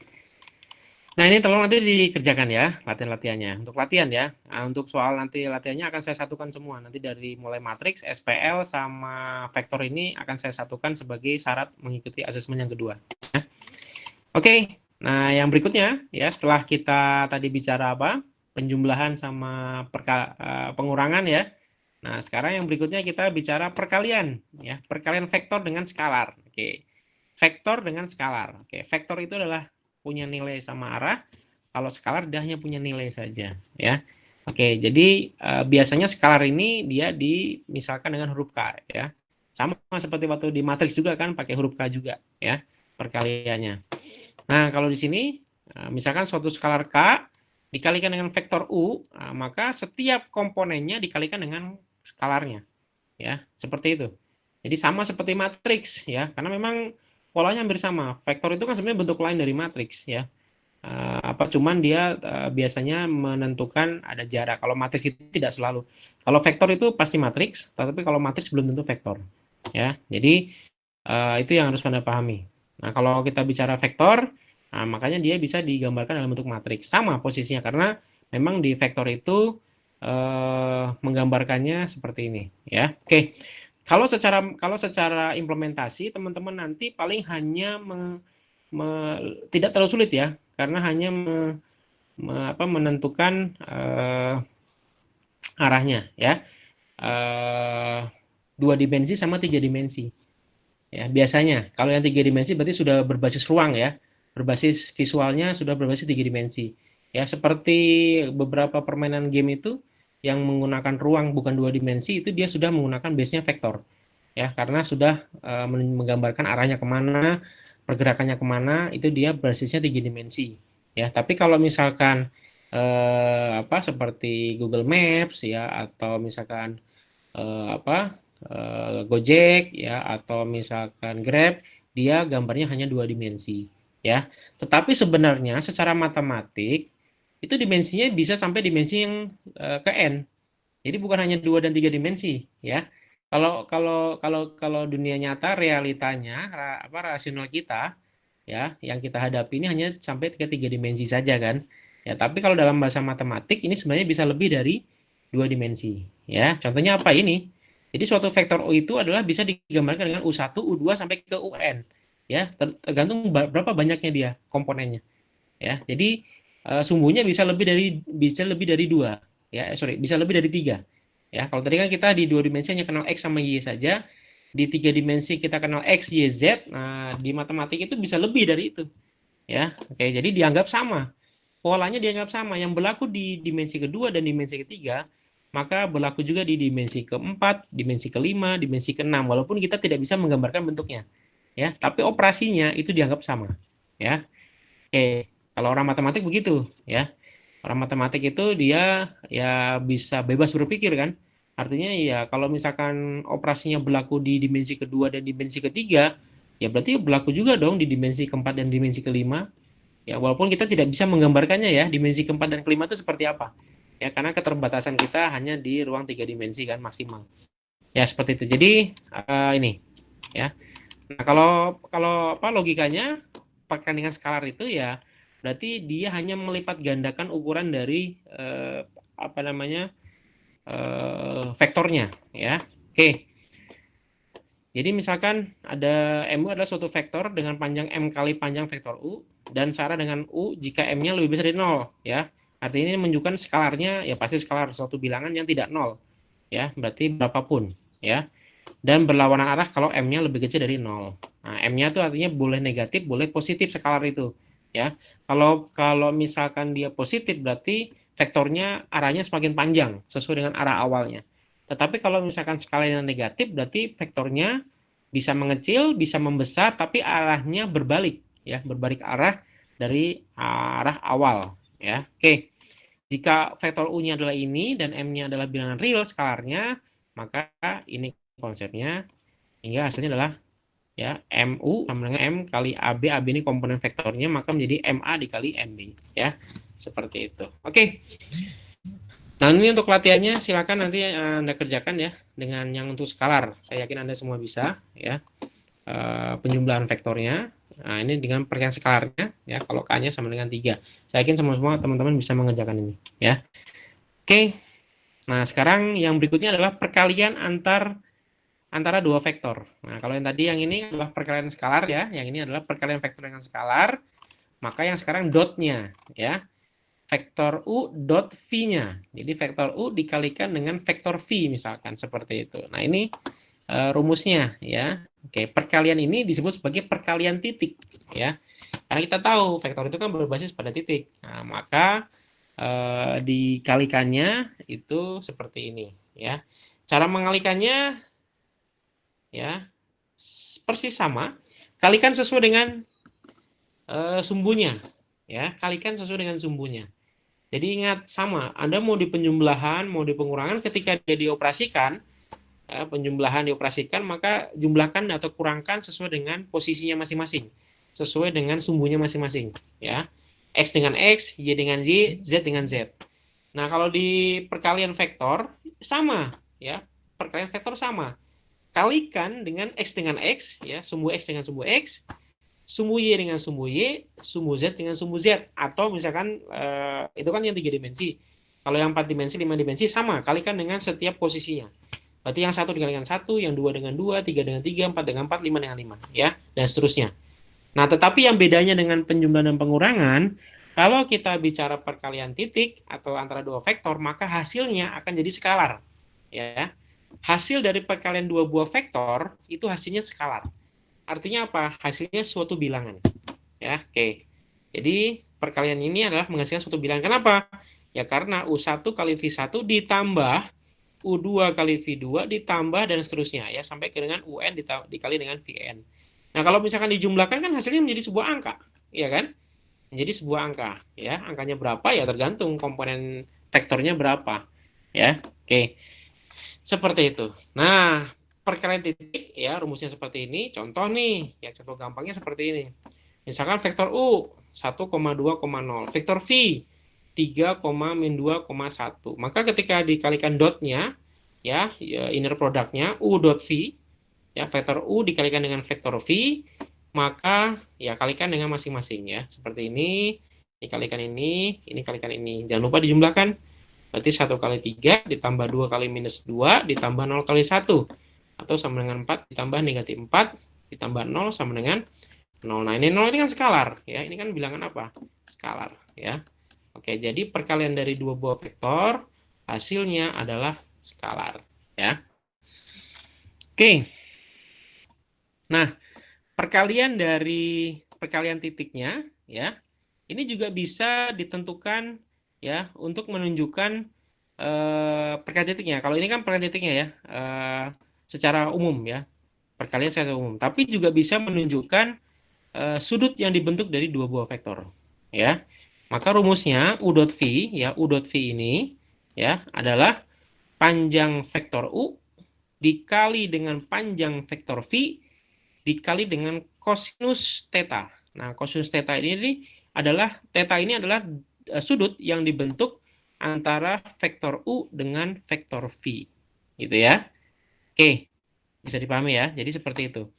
Nah, ini tolong nanti dikerjakan ya, latihan-latihannya. Untuk latihan ya, nah, untuk soal nanti latihannya akan saya satukan semua. Nanti dari mulai matriks, SPL, sama vektor ini akan saya satukan sebagai syarat mengikuti asesmen yang kedua. Oke, nah yang berikutnya ya, setelah kita tadi bicara apa? Penjumlahan sama pengurangan ya. Nah, sekarang yang berikutnya kita bicara perkalian ya, perkalian vektor dengan skalar. Oke. Vektor dengan skalar. Oke, vektor itu adalah punya nilai sama arah. Kalau skalar dia hanya punya nilai saja, ya. Oke, jadi biasanya skalar ini dia dimisalkan dengan huruf K, ya. Sama seperti waktu di matriks juga kan pakai huruf K juga, ya, perkaliannya. Nah, kalau di sini misalkan suatu skalar K dikalikan dengan vektor U, maka setiap komponennya dikalikan dengan skalarnya, ya, seperti itu. Jadi sama seperti matriks, ya, karena memang polanya hampir sama. Vektor itu kan sebenarnya bentuk lain dari matriks, ya. Cuman dia biasanya menentukan ada jarak. Kalau matriks itu tidak selalu. Kalau vektor itu pasti matriks, tetapi kalau matriks belum tentu vektor, ya. Jadi itu yang harus Anda pahami. Nah, kalau kita bicara vektor, makanya dia bisa digambarkan dalam bentuk matriks. Sama posisinya karena memang di vektor itu menggambarkannya seperti ini, ya. Oke. Kalau secara implementasi, teman-teman nanti paling hanya tidak terlalu sulit ya, karena hanya menentukan arahnya ya, dua dimensi sama tiga dimensi. Ya, biasanya kalau yang tiga dimensi berarti sudah berbasis ruang ya, berbasis visualnya sudah berbasis tiga dimensi. Ya, seperti beberapa permainan game itu yang menggunakan ruang bukan dua dimensi itu dia sudah menggunakan base-nya vektor. Ya, karena sudah menggambarkan arahnya kemana, pergerakannya kemana, itu dia basisnya tiga dimensi. Ya, tapi kalau misalkan seperti Google Maps ya atau misalkan Gojek ya atau misalkan Grab, dia gambarnya hanya dua dimensi ya. Tetapi sebenarnya secara matematik itu dimensinya bisa sampai dimensi yang ke n. Jadi bukan hanya dua dan tiga dimensi ya. Kalau dunia nyata realitanya rasional kita ya yang kita hadapi ini hanya sampai ke tiga dimensi saja kan. Ya, tapi kalau dalam bahasa matematik ini sebenarnya bisa lebih dari dua dimensi ya. Contohnya apa ini? Jadi suatu vektor U itu adalah bisa digambarkan dengan U1, U2 sampai ke UN. Ya, tergantung berapa banyaknya dia komponennya. Ya, jadi sumbunya bisa lebih dari dua. Ya, bisa lebih dari tiga. Ya, kalau tadi kan kita di dua dimensi hanya kenal X sama Y saja. Di tiga dimensi kita kenal X, Y, Z. Nah, di matematik itu bisa lebih dari itu. Ya, oke. Jadi dianggap sama. Polanya dianggap sama. Yang berlaku di dimensi kedua dan dimensi ketiga, maka berlaku juga di dimensi keempat, dimensi kelima, dimensi keenam. Walaupun kita tidak bisa menggambarkan bentuknya, ya, tapi operasinya itu dianggap sama, ya. Oke, kalau orang matematik begitu, ya. Orang matematik itu dia ya bisa bebas berpikir kan. Artinya ya kalau misalkan operasinya berlaku di dimensi kedua dan dimensi ketiga, ya berarti berlaku juga dong di dimensi keempat dan dimensi kelima. Ya, walaupun kita tidak bisa menggambarkannya ya, dimensi keempat dan kelima itu seperti apa. Ya, karena keterbatasan kita hanya di ruang tiga dimensi kan maksimal. Ya, seperti itu. Jadi ini ya. Nah, kalau kalau apa logikanya pakai dengan skalar itu ya berarti dia hanya melipat gandakan ukuran dari apa namanya? Vektornya ya. Oke. Jadi misalkan ada MU adalah suatu vektor dengan panjang M kali panjang vektor U dan setara dengan U jika M-nya lebih besar dari 0 ya. Artinya ini menunjukkan skalarnya ya pasti skalar suatu bilangan yang tidak 0 ya, berarti berapapun ya. Dan berlawanan arah kalau M-nya lebih kecil dari 0. Nah, M-nya itu artinya boleh negatif, boleh positif skalar itu ya. Kalau kalau misalkan dia positif berarti vektornya arahnya semakin panjang sesuai dengan arah awalnya. Tetapi kalau misalkan skalanya negatif, berarti vektornya bisa mengecil, bisa membesar, tapi arahnya berbalik, ya, berbalik arah dari arah awal, ya. Oke, jika vektor U-nya adalah ini dan M-nya adalah bilangan real skalarnya, maka ini konsepnya, hingga hasilnya adalah ya MU sama dengan M kali AB, AB ini komponen vektornya, maka menjadi MA dikali MB, ya, seperti itu. Oke. Nah, ini untuk latihannya silakan nanti Anda kerjakan ya dengan yang untuk skalar. Saya yakin Anda semua bisa ya. Penjumlahan vektornya. Nah, ini dengan perkalian skalarnya ya, kalau K-nya sama dengan 3. Saya yakin semua teman-teman bisa mengerjakan ini ya. Oke. Nah, sekarang yang berikutnya adalah perkalian antara dua vektor. Nah, kalau yang tadi yang ini adalah perkalian skalar ya, yang ini adalah perkalian vektor dengan skalar, maka yang sekarang dotnya ya. Vektor U dot V-nya. Jadi vektor U dikalikan dengan vektor V misalkan seperti itu. Nah, ini rumusnya ya. Oke, perkalian ini disebut sebagai perkalian titik ya. Karena kita tahu vektor itu kan berbasis pada titik. Nah, maka dikalikannya itu seperti ini ya. Cara mengalikannya ya persis sama. Kalikan sesuai dengan sumbunya ya. Kalikan sesuai dengan sumbunya. Jadi ingat sama, Anda mau di penjumlahan, mau di pengurangan, ketika dia dioperasikan, penjumlahan dioperasikan, maka jumlahkan atau kurangkan sesuai dengan posisinya masing-masing, sesuai dengan sumbunya masing-masing, ya. X dengan X, Y dengan Y, Z dengan Z. Nah, kalau di perkalian vektor sama, ya. Perkalian vektor sama. Kalikan dengan X dengan X, ya, sumbu X dengan sumbu X, sumbu Y dengan sumbu Y, sumbu Z dengan sumbu Z. Atau misalkan itu kan yang 3 dimensi. Kalau yang 4 dimensi, 5 dimensi sama, kalikan dengan setiap posisinya. Berarti yang 1 dikalikan 1, yang 2 dengan 2, 3 dengan 3, 4 dengan 4, 5 dengan 5, ya, dan seterusnya. Nah, tetapi yang bedanya dengan penjumlahan dan pengurangan, kalau kita bicara perkalian titik atau antara dua vektor, maka hasilnya akan jadi skalar, ya. Hasil dari perkalian dua buah vektor itu hasilnya skalar. Artinya apa? Hasilnya suatu bilangan. Ya, oke. Jadi perkalian ini adalah menghasilkan suatu bilangan. Kenapa? Ya karena U1 kali V1 ditambah U2 kali V2 ditambah dan seterusnya ya sampai ke dengan UN dikali dengan VN. Nah, kalau misalkan dijumlahkan kan hasilnya menjadi sebuah angka, ya kan? Menjadi sebuah angka, ya. Angkanya berapa ya tergantung komponen vektornya berapa, ya. Oke. Seperti itu. Nah, perkalian titik ya rumusnya seperti ini. Contoh nih, ya contoh gampangnya seperti ini. Misalkan vektor U 1,2,0, vektor V 3,-2,1. Maka ketika dikalikan dotnya ya inner produknya U dot V ya vektor U dikalikan dengan vektor V, maka ya kalikan dengan masing-masing ya. Seperti ini dikalikan ini kalikan ini. Jangan lupa dijumlahkan. Berarti 1 kali 3 ditambah 2 kali minus 2 ditambah 0 kali 1. Atau sama dengan 4 ditambah negatif 4 ditambah 0 sama dengan 0. Nah, ini 0 ini kan skalar. Ya, ini kan bilangan apa? Skalar. Ya. Oke, jadi perkalian dari dua buah vektor, hasilnya adalah skalar. Ya. Oke. Nah, perkalian dari perkalian titiknya, ya, ini juga bisa ditentukan ya untuk menunjukkan perkalian titiknya. Kalau ini kan perkalian titiknya ya secara umum ya perkalian secara umum. Tapi juga bisa menunjukkan sudut yang dibentuk dari dua buah vektor. Ya, maka rumusnya u dot v ya u dot v ini ya adalah panjang vektor u dikali dengan panjang vektor v dikali dengan kosinus theta. Nah, kosinus theta ini adalah sudut yang dibentuk antara vektor U dengan vektor V. Gitu ya. Oke, bisa dipahami ya. Jadi seperti itu.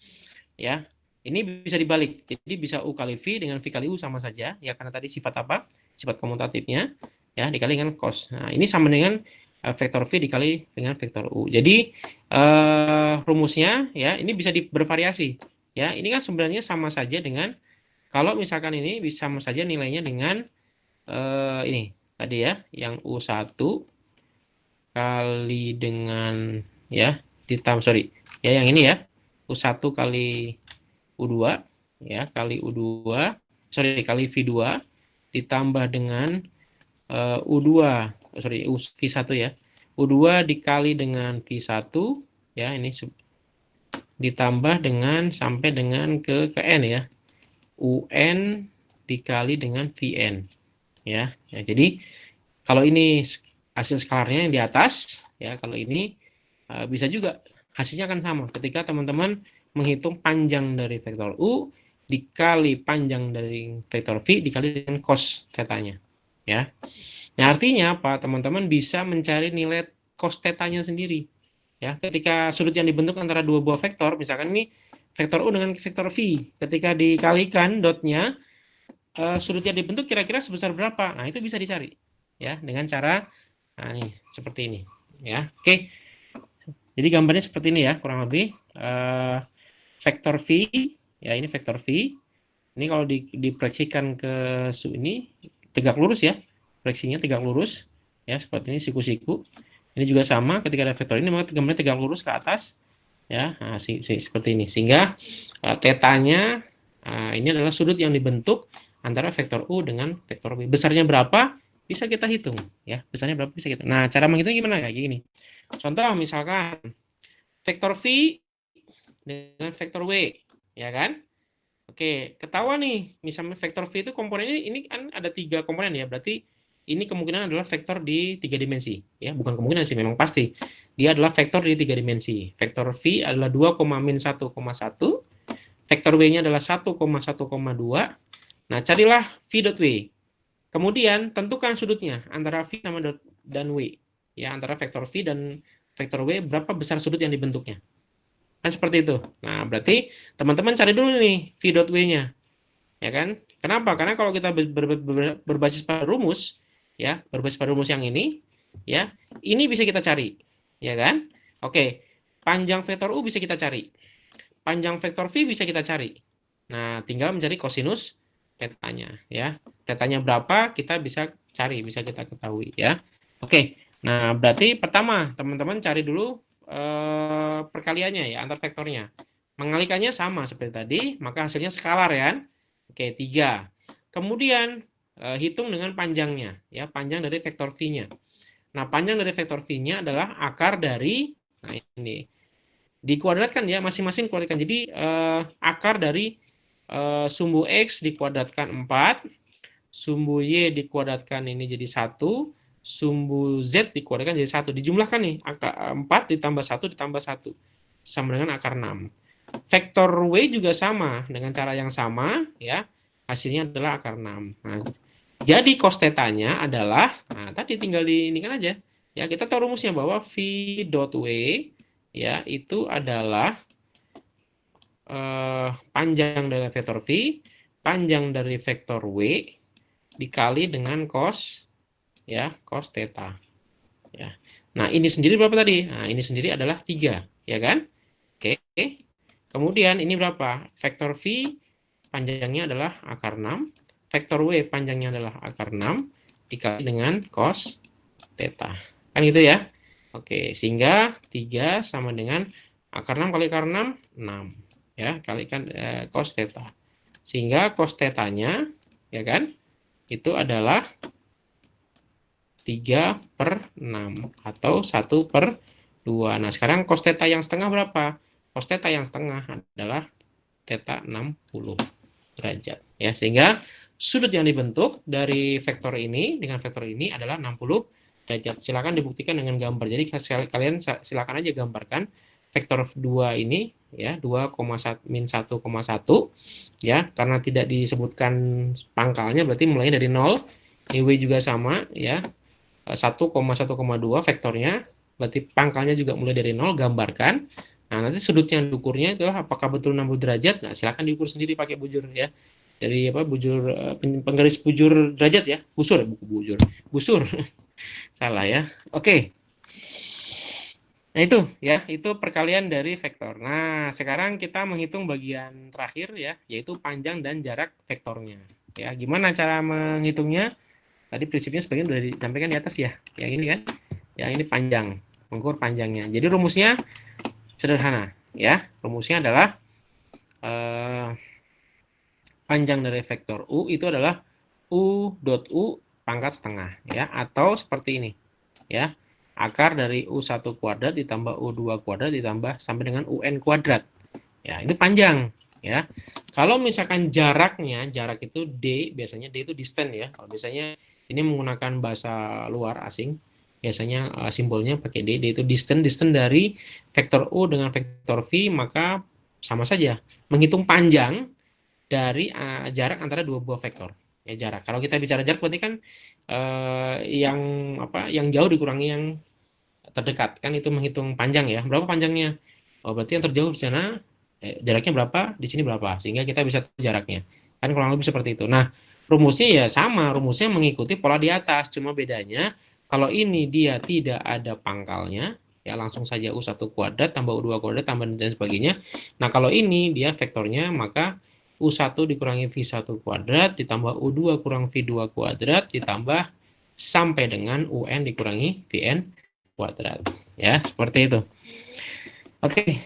Ya. Ini bisa dibalik. Jadi bisa U kali V dengan V kali U sama saja. Ya, karena tadi sifat apa? Sifat komutatifnya. Ya, dikali dengan cos. Nah, ini sama dengan vektor V dikali dengan vektor U. Jadi rumusnya ya ini bisa bervariasi. Ya, ini kan sebenarnya sama saja dengan kalau misalkan ini bisa sama saja nilainya dengan ini tadi ya, yang U1 kali dengan ya ya yang ini ya U1 kali U2 ya kali U2 kali V2 ditambah dengan U2 V1 ya U2 dikali dengan V1 ya ini ditambah dengan sampai dengan ke N ya UN dikali dengan VN ya jadi kalau ini hasil skalarnya yang di atas ya kalau ini bisa juga hasilnya akan sama ketika teman-teman menghitung panjang dari vektor U dikali panjang dari vektor V dikali dengan cos tetanya ya. Nah, artinya apa? Teman-teman bisa mencari nilai cos tetanya sendiri. Ya, ketika sudut yang dibentuk antara dua buah vektor, misalkan ini vektor U dengan vektor V. Ketika dikalikan dotnya, sudut yang dibentuk kira-kira sebesar berapa? Nah, itu bisa dicari ya dengan cara nih seperti ini ya. Oke. Jadi gambarnya seperti ini ya, kurang lebih vektor V ya, ini vektor V. Ini kalau diproyeksikan ke ini tegak lurus ya. Proyeksinya tegak lurus ya, seperti ini siku-siku. Ini juga sama, ketika ada vektor ini maka gambarnya tegak lurus ke atas ya. Nah, seperti ini. Sehingga tetanya ini adalah sudut yang dibentuk antara vektor U dengan vektor V. Besarnya berapa? Bisa kita hitung ya. Besarnya berapa bisa kita. Nah, cara menghitung gimana? Kayak gini. Contoh misalkan vektor V dengan vektor W, ya kan? Oke, ketahuan nih, misalnya vektor V itu komponennya ini kan ada 3 komponen ya, berarti ini kemungkinan adalah vektor di 3 dimensi. Ya, bukan kemungkinan sih, memang pasti. Dia adalah vektor di 3 dimensi. Vektor V adalah 2,-1,1, vektor W-nya adalah 1,1,2. Nah, carilah V dot W. Kemudian tentukan sudutnya antara V sama dan W. Ya, antara vektor V dan vektor W, berapa besar sudut yang dibentuknya. Kan seperti itu. Nah, berarti teman-teman cari dulu nih V dot W-nya. Ya kan? Kenapa? Karena kalau kita berbasis pada rumus, ya, berbasis pada rumus yang ini, ya, ini bisa kita cari. Ya kan? Oke. Panjang vektor U bisa kita cari. Panjang vektor V bisa kita cari. Nah, tinggal mencari kosinus tetanya, ya. Tetanya berapa kita bisa cari, bisa kita ketahui, ya. Oke. Nah, berarti pertama, teman-teman cari dulu perkaliannya ya, antar vektornya. Mengalikannya sama seperti tadi, maka hasilnya skalar ya. Oke, 3. Kemudian hitung dengan panjangnya, ya, panjang dari vektor V-nya. Nah, panjang dari vektor V-nya adalah akar dari, nah ini, dikuadratkan ya, masing-masing kuadratkan. Jadi akar dari sumbu X dikuadratkan 4, sumbu Y dikuadratkan ini jadi 1, sumbu Z dikuadratkan jadi 1. Dijumlahkan nih, akar 4 ditambah 1 ditambah 1. Sama dengan akar 6. Vektor W juga sama, dengan cara yang sama, ya. Hasilnya adalah akar 6. Nah, jadi cos tetanya adalah, nah tadi tinggal di ini kan aja. Ya, kita tahu rumusnya bahwa V dot W, ya, itu adalah panjang dari vektor V, panjang dari vektor W, dikali dengan cos, ya, cos theta. Ya. Nah, ini sendiri berapa tadi? Nah, ini sendiri adalah 3, ya kan? Oke. Kemudian ini berapa? Vektor V panjangnya adalah akar 6, vektor W panjangnya adalah akar 6, dikali dengan cos theta. Kan gitu ya? Oke, sehingga 3 sama dengan akar 6 kali akar 6, 6. Ya, kalikan cos theta. Sehingga cos theta-nya, ya kan, itu adalah 3/6 atau 1/2. Nah, sekarang cos theta yang setengah berapa? Cos theta yang setengah adalah theta 60 derajat. Ya, sehingga sudut yang dibentuk dari vektor ini dengan vektor ini adalah 60 derajat. Silakan dibuktikan dengan gambar. Jadi kalian silakan aja gambarkan vektor 2 ini ya, 2,-1,1 ya, karena tidak disebutkan pangkalnya berarti mulainya dari 0. W juga sama ya. 1,1,2 vektornya, berarti pangkalnya juga mulai dari 0, gambarkan. Nah, nanti sudutnya diukurnya itulah apakah betul 60 derajat. Nah, silakan diukur sendiri pakai bujur ya. Dari apa, bujur penggaris bujur derajat ya. Busur, buku bujur. Busur. Salah ya. Oke. Nah, itu ya, itu perkalian dari vektor. Nah, sekarang kita menghitung bagian terakhir ya, yaitu panjang dan jarak vektornya. Ya, gimana cara menghitungnya? Tadi prinsipnya sebagian sudah disampaikan di atas ya. Yang ini kan, yang ini panjang, mengukur panjangnya. Jadi rumusnya sederhana ya. Rumusnya adalah panjang dari vektor U itu adalah U dot U pangkat setengah ya, atau seperti ini ya. Akar dari U1 kuadrat ditambah U2 kuadrat ditambah sampai dengan UN kuadrat. Ya, ini panjang ya. Kalau misalkan jaraknya, jarak itu D, biasanya D itu distance ya. Kalau biasanya ini menggunakan bahasa luar asing, biasanya simbolnya pakai D. D itu distance dari vektor U dengan vektor V, maka sama saja. Menghitung panjang dari jarak antara dua buah vektor. Ya, jarak. Kalau kita bicara jarak berarti kan yang apa? Yang jauh dikurangi yang terdekat, kan itu menghitung panjang ya. Berapa panjangnya? Oh, berarti yang terjauh di sana jaraknya berapa, di sini berapa, sehingga kita bisa tahu jaraknya. Kan kurang lebih seperti itu. Nah, rumusnya ya sama, rumusnya mengikuti pola di atas, cuma bedanya kalau ini dia tidak ada pangkalnya, ya langsung saja U1 kuadrat tambah U2 kuadrat tambah dan sebagainya. Nah, kalau ini dia vektornya, maka U1 dikurangi V1 kuadrat ditambah U2 kurang V2 kuadrat ditambah sampai dengan UN dikurangi VN kuadrat. Ya, seperti itu. Oke,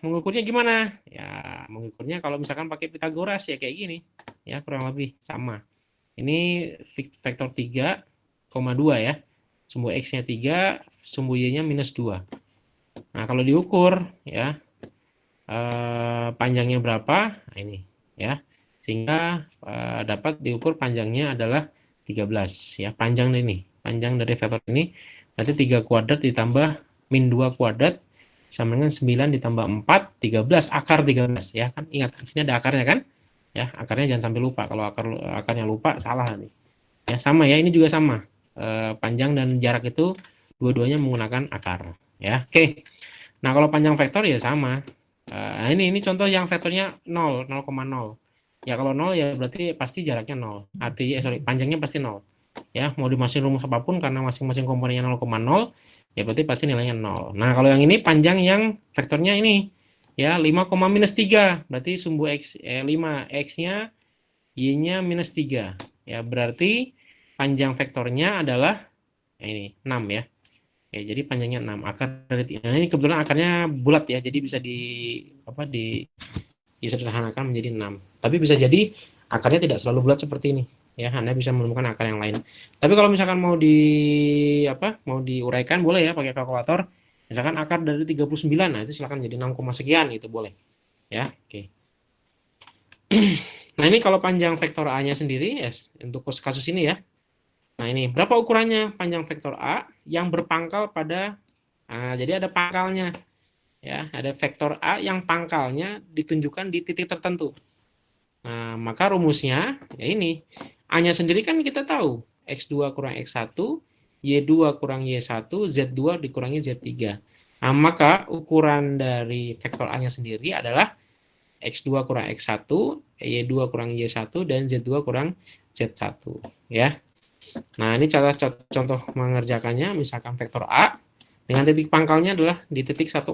mengukurnya gimana? Ya, mengukurnya kalau misalkan pakai Pitagoras ya kayak gini. Ya, kurang lebih sama. Ini vektor 3,2 ya. Sumbu X-nya 3, sumbu Y-nya minus 2. Nah, kalau diukur ya, panjangnya berapa? Nah, ini ya. Sehingga dapat diukur panjangnya adalah 13 ya. Panjang ini, panjang dari vektor ini berarti 3 kuadrat ditambah min 2 kuadrat sama dengan 9 ditambah 4, 13 akar 13 ya kan. Ingat di sini ada akarnya kan? Ya, akarnya jangan sampai lupa. Kalau akarnya lupa salah nih. Ya, sama ya, ini juga sama. Panjang dan jarak itu dua-duanya menggunakan akar ya. Oke. Nah, kalau panjang vektor ya sama. Nah, ini contoh yang vektornya 0, 0,0. Ya kalau 0 ya berarti pasti jaraknya 0. Artinya panjangnya pasti 0. Ya, mau dimasukin rumus apapun karena masing-masing komponennya 0,0, ya berarti pasti nilainya 0. Nah, kalau yang ini panjang yang vektornya ini ya 5, minus 3. Berarti sumbu X 5, X-nya Y-nya minus 3. Ya, berarti panjang vektornya adalah ini 6 ya. Ya, jadi panjangnya 6. Akar dari ini kebetulan akarnya bulat ya, jadi bisa disederhanakan menjadi 6. Tapi bisa jadi akarnya tidak selalu bulat seperti ini. Ya, Anda bisa menemukan akar yang lain. Tapi kalau misalkan mau diuraikan boleh ya pakai kalkulator. Misalkan akar dari 39, nah itu silakan jadi 6, sekian itu boleh. Ya, oke. Nah, ini kalau panjang vektor A-nya sendiri ya untuk kasus ini ya. Nah, ini berapa ukurannya panjang vektor A yang berpangkal pada jadi ada pangkalnya ya, ada vektor A yang pangkalnya ditunjukkan di titik tertentu. Nah, maka rumusnya ya ini. A-nya sendiri kan kita tahu, X2 kurang X1, Y2 kurang Y1, Z2 dikurangi Z3. Nah, maka ukuran dari vektor A-nya sendiri adalah X2 kurang X1, Y2 kurang Y1, dan Z2 kurang Z1. Ya. Nah, ini contoh mengerjakannya, misalkan vektor A, dengan titik pangkalnya adalah di titik 1,1,1.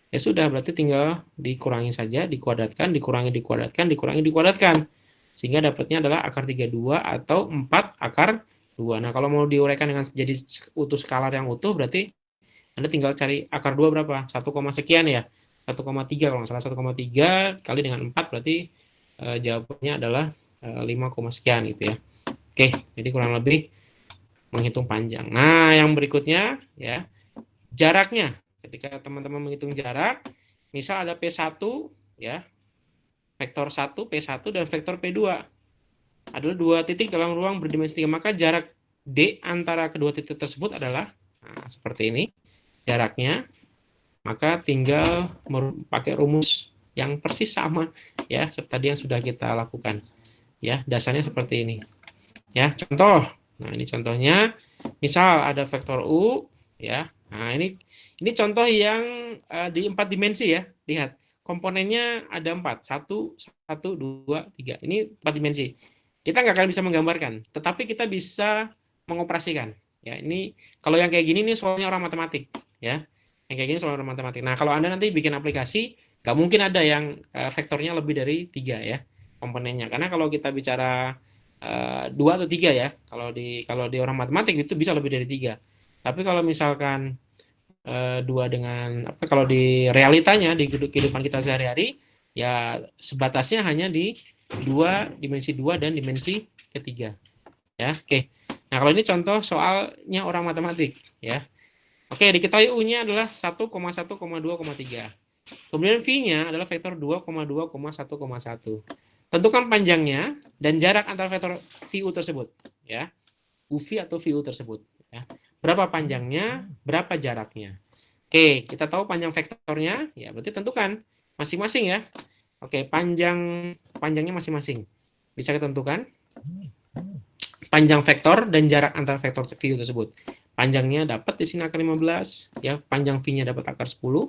Ya sudah, berarti tinggal dikurangi saja, dikuadratkan, dikurangi, dikuadratkan, dikurangi, dikuadratkan. Sehingga dapatnya adalah akar 32 atau 4 akar 2. Nah, kalau mau diuraikan dengan jadi utuh skalar yang utuh, berarti Anda tinggal cari akar 2 berapa? 1, sekian ya. 1,3 kalau nggak salah, 1,3 kali dengan 4 berarti jawabannya adalah 5, sekian gitu ya. Oke, jadi kurang lebih menghitung panjang. Nah, yang berikutnya ya, jaraknya. Ketika teman-teman menghitung jarak, misal ada P1 ya, vektor 1 P1 dan vektor P2 adalah dua titik dalam ruang berdimensi 3, maka jarak D antara kedua titik tersebut adalah seperti ini jaraknya, maka tinggal pakai rumus yang persis sama ya seperti yang sudah kita lakukan ya, dasarnya seperti ini ya. Contoh, nah ini contohnya, misal ada vektor U ya. Nah, ini contoh yang di 4 dimensi ya. Lihat, komponennya ada 4. 1, 2, 3. Ini 4 dimensi. Kita nggak akan bisa menggambarkan, tetapi kita bisa mengoperasikan. Ya, ini kalau yang kayak gini ini soalnya orang matematik ya. Yang kayak gini soalnya orang matematik. Nah, kalau Anda nanti bikin aplikasi, nggak mungkin ada yang vektornya lebih dari 3 ya komponennya. Karena kalau kita bicara 2 atau 3 ya. Kalau di orang matematik itu bisa lebih dari 3. Tapi kalau misalkan 2 dengan kalau di realitanya di kehidupan kita sehari-hari ya sebatasnya hanya di dimensi 2 dan dimensi ketiga. Ya, oke. Nah, kalau ini contoh soalnya orang matematik ya. Oke, diketahui U-nya adalah 1,1,2,3. Kemudian V-nya adalah vektor 2,2,1,1. Tentukan panjangnya dan jarak antara vektor VU tersebut, ya. UV atau VU tersebut, ya. Berapa panjangnya, berapa jaraknya. Oke, kita tahu panjang vektornya, ya berarti tentukan masing-masing ya. Oke, panjangnya masing-masing. Bisa kita tentukan panjang vektor dan jarak antara vektor VU tersebut. Panjangnya dapat di sini akar 15, ya. Panjang V-nya dapat akar 10.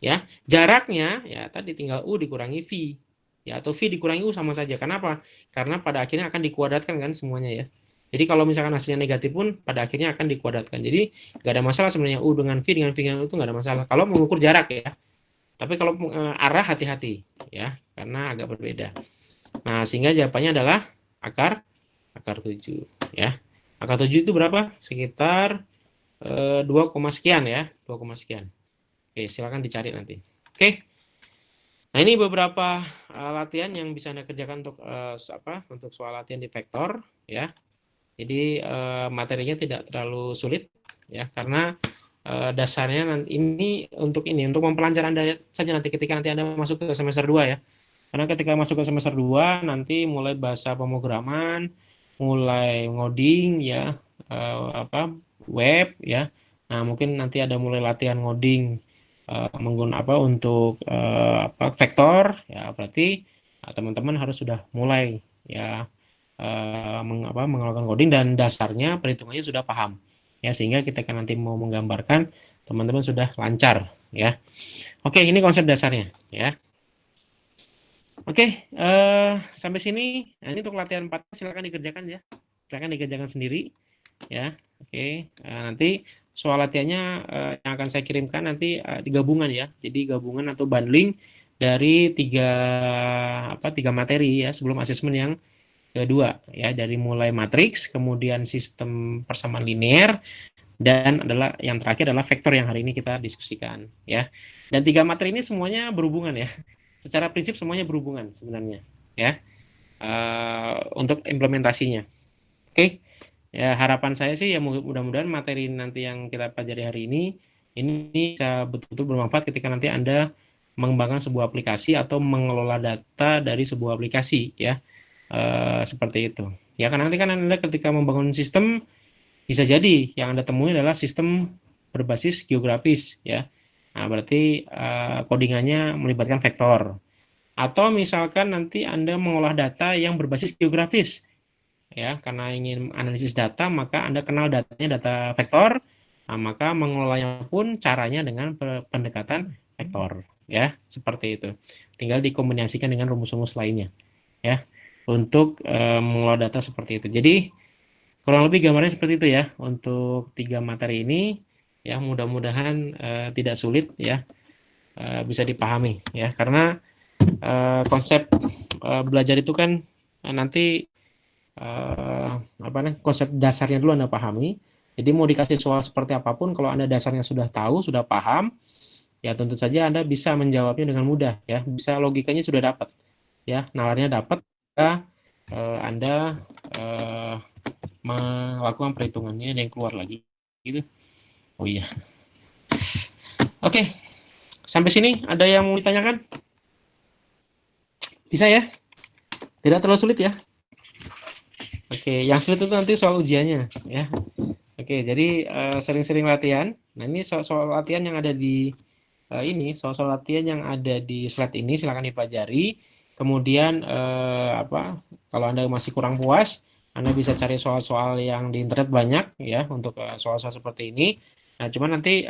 ya. Jaraknya ya tadi tinggal U dikurangi V. Ya, atau V dikurangi U sama saja. Kenapa? Karena pada akhirnya akan dikuadratkan kan semuanya ya. Jadi kalau misalkan hasilnya negatif pun pada akhirnya akan dikuadratkan. Jadi nggak ada masalah sebenarnya U dengan V dengan V dengan U itu nggak ada masalah. Kalau mengukur jarak ya. Tapi kalau arah hati-hati ya, karena agak berbeda. Nah, sehingga jawabannya adalah akar akar 7 ya. Akar 7 itu berapa? Sekitar 2, sekian ya, 2, sekian. Oke, silakan dicari nanti. Oke. Nah, ini beberapa latihan yang bisa Anda kerjakan untuk untuk soal latihan di vektor ya. Jadi materinya tidak terlalu sulit ya, karena dasarnya untuk mempelajari Anda saja nanti ketika nanti Anda masuk ke semester 2 ya. Karena ketika masuk ke semester 2 nanti mulai bahasa pemrograman, mulai ngoding ya, web ya. Nah, mungkin nanti ada mulai latihan ngoding menggunakan untuk vektor ya, berarti teman-teman harus sudah mulai ya melakukan coding dan dasarnya perhitungannya sudah paham ya, sehingga kita kan nanti mau menggambarkan teman-teman sudah lancar ya. Oke, ini konsep dasarnya ya. Oke, sampai sini. Nah, ini untuk latihan 4 silakan dikerjakan ya. Silakan dikerjakan sendiri ya. Oke, nanti soal latihannya yang akan saya kirimkan nanti digabungan ya. Jadi gabungan atau bundling dari tiga materi ya sebelum asesmen yang kedua ya, dari mulai matriks, kemudian sistem persamaan linear, dan yang terakhir adalah vektor yang hari ini kita diskusikan ya. Dan tiga materi ini semuanya berhubungan ya. Secara prinsip semuanya berhubungan sebenarnya ya, untuk implementasinya. Oke. Ya, harapan saya sih ya mudah-mudahan materi nanti yang kita pelajari hari ini bisa betul-betul bermanfaat ketika nanti Anda mengembangkan sebuah aplikasi atau mengelola data dari sebuah aplikasi ya. Seperti itu. Ya, karena nanti kan Anda ketika membangun sistem bisa jadi yang Anda temui adalah sistem berbasis geografis ya. Nah, berarti codingannya melibatkan vektor. Atau misalkan nanti Anda mengolah data yang berbasis geografis ya, karena ingin analisis data maka Anda kenal datanya data vektor. Nah, maka mengelolanya pun caranya dengan pendekatan vektor ya, seperti itu. Tinggal dikombinasikan dengan rumus-rumus lainnya ya untuk mengelola data seperti itu. Jadi kurang lebih gambarnya seperti itu ya untuk tiga materi ini ya, mudah-mudahan tidak sulit ya, bisa dipahami ya, karena konsep belajar itu kan nanti konsep dasarnya dulu Anda pahami. Jadi mau dikasih soal seperti apapun kalau Anda dasarnya sudah tahu, sudah paham, ya tentu saja Anda bisa menjawabnya dengan mudah ya, bisa logikanya sudah dapat ya, nalarnya dapat, Anda melakukan perhitungannya dan keluar lagi gitu. Oh iya. Oke, sampai sini ada yang mau ditanyakan? Bisa ya? Tidak terlalu sulit ya? Oke, yang sulit itu nanti soal ujiannya ya. Oke, jadi sering-sering latihan. Nah, ini soal latihan yang ada di soal latihan yang ada di slide ini silakan dipelajari. Kemudian kalau Anda masih kurang puas, Anda bisa cari soal-soal yang di internet banyak ya untuk soal-soal seperti ini. Nah, cuman nanti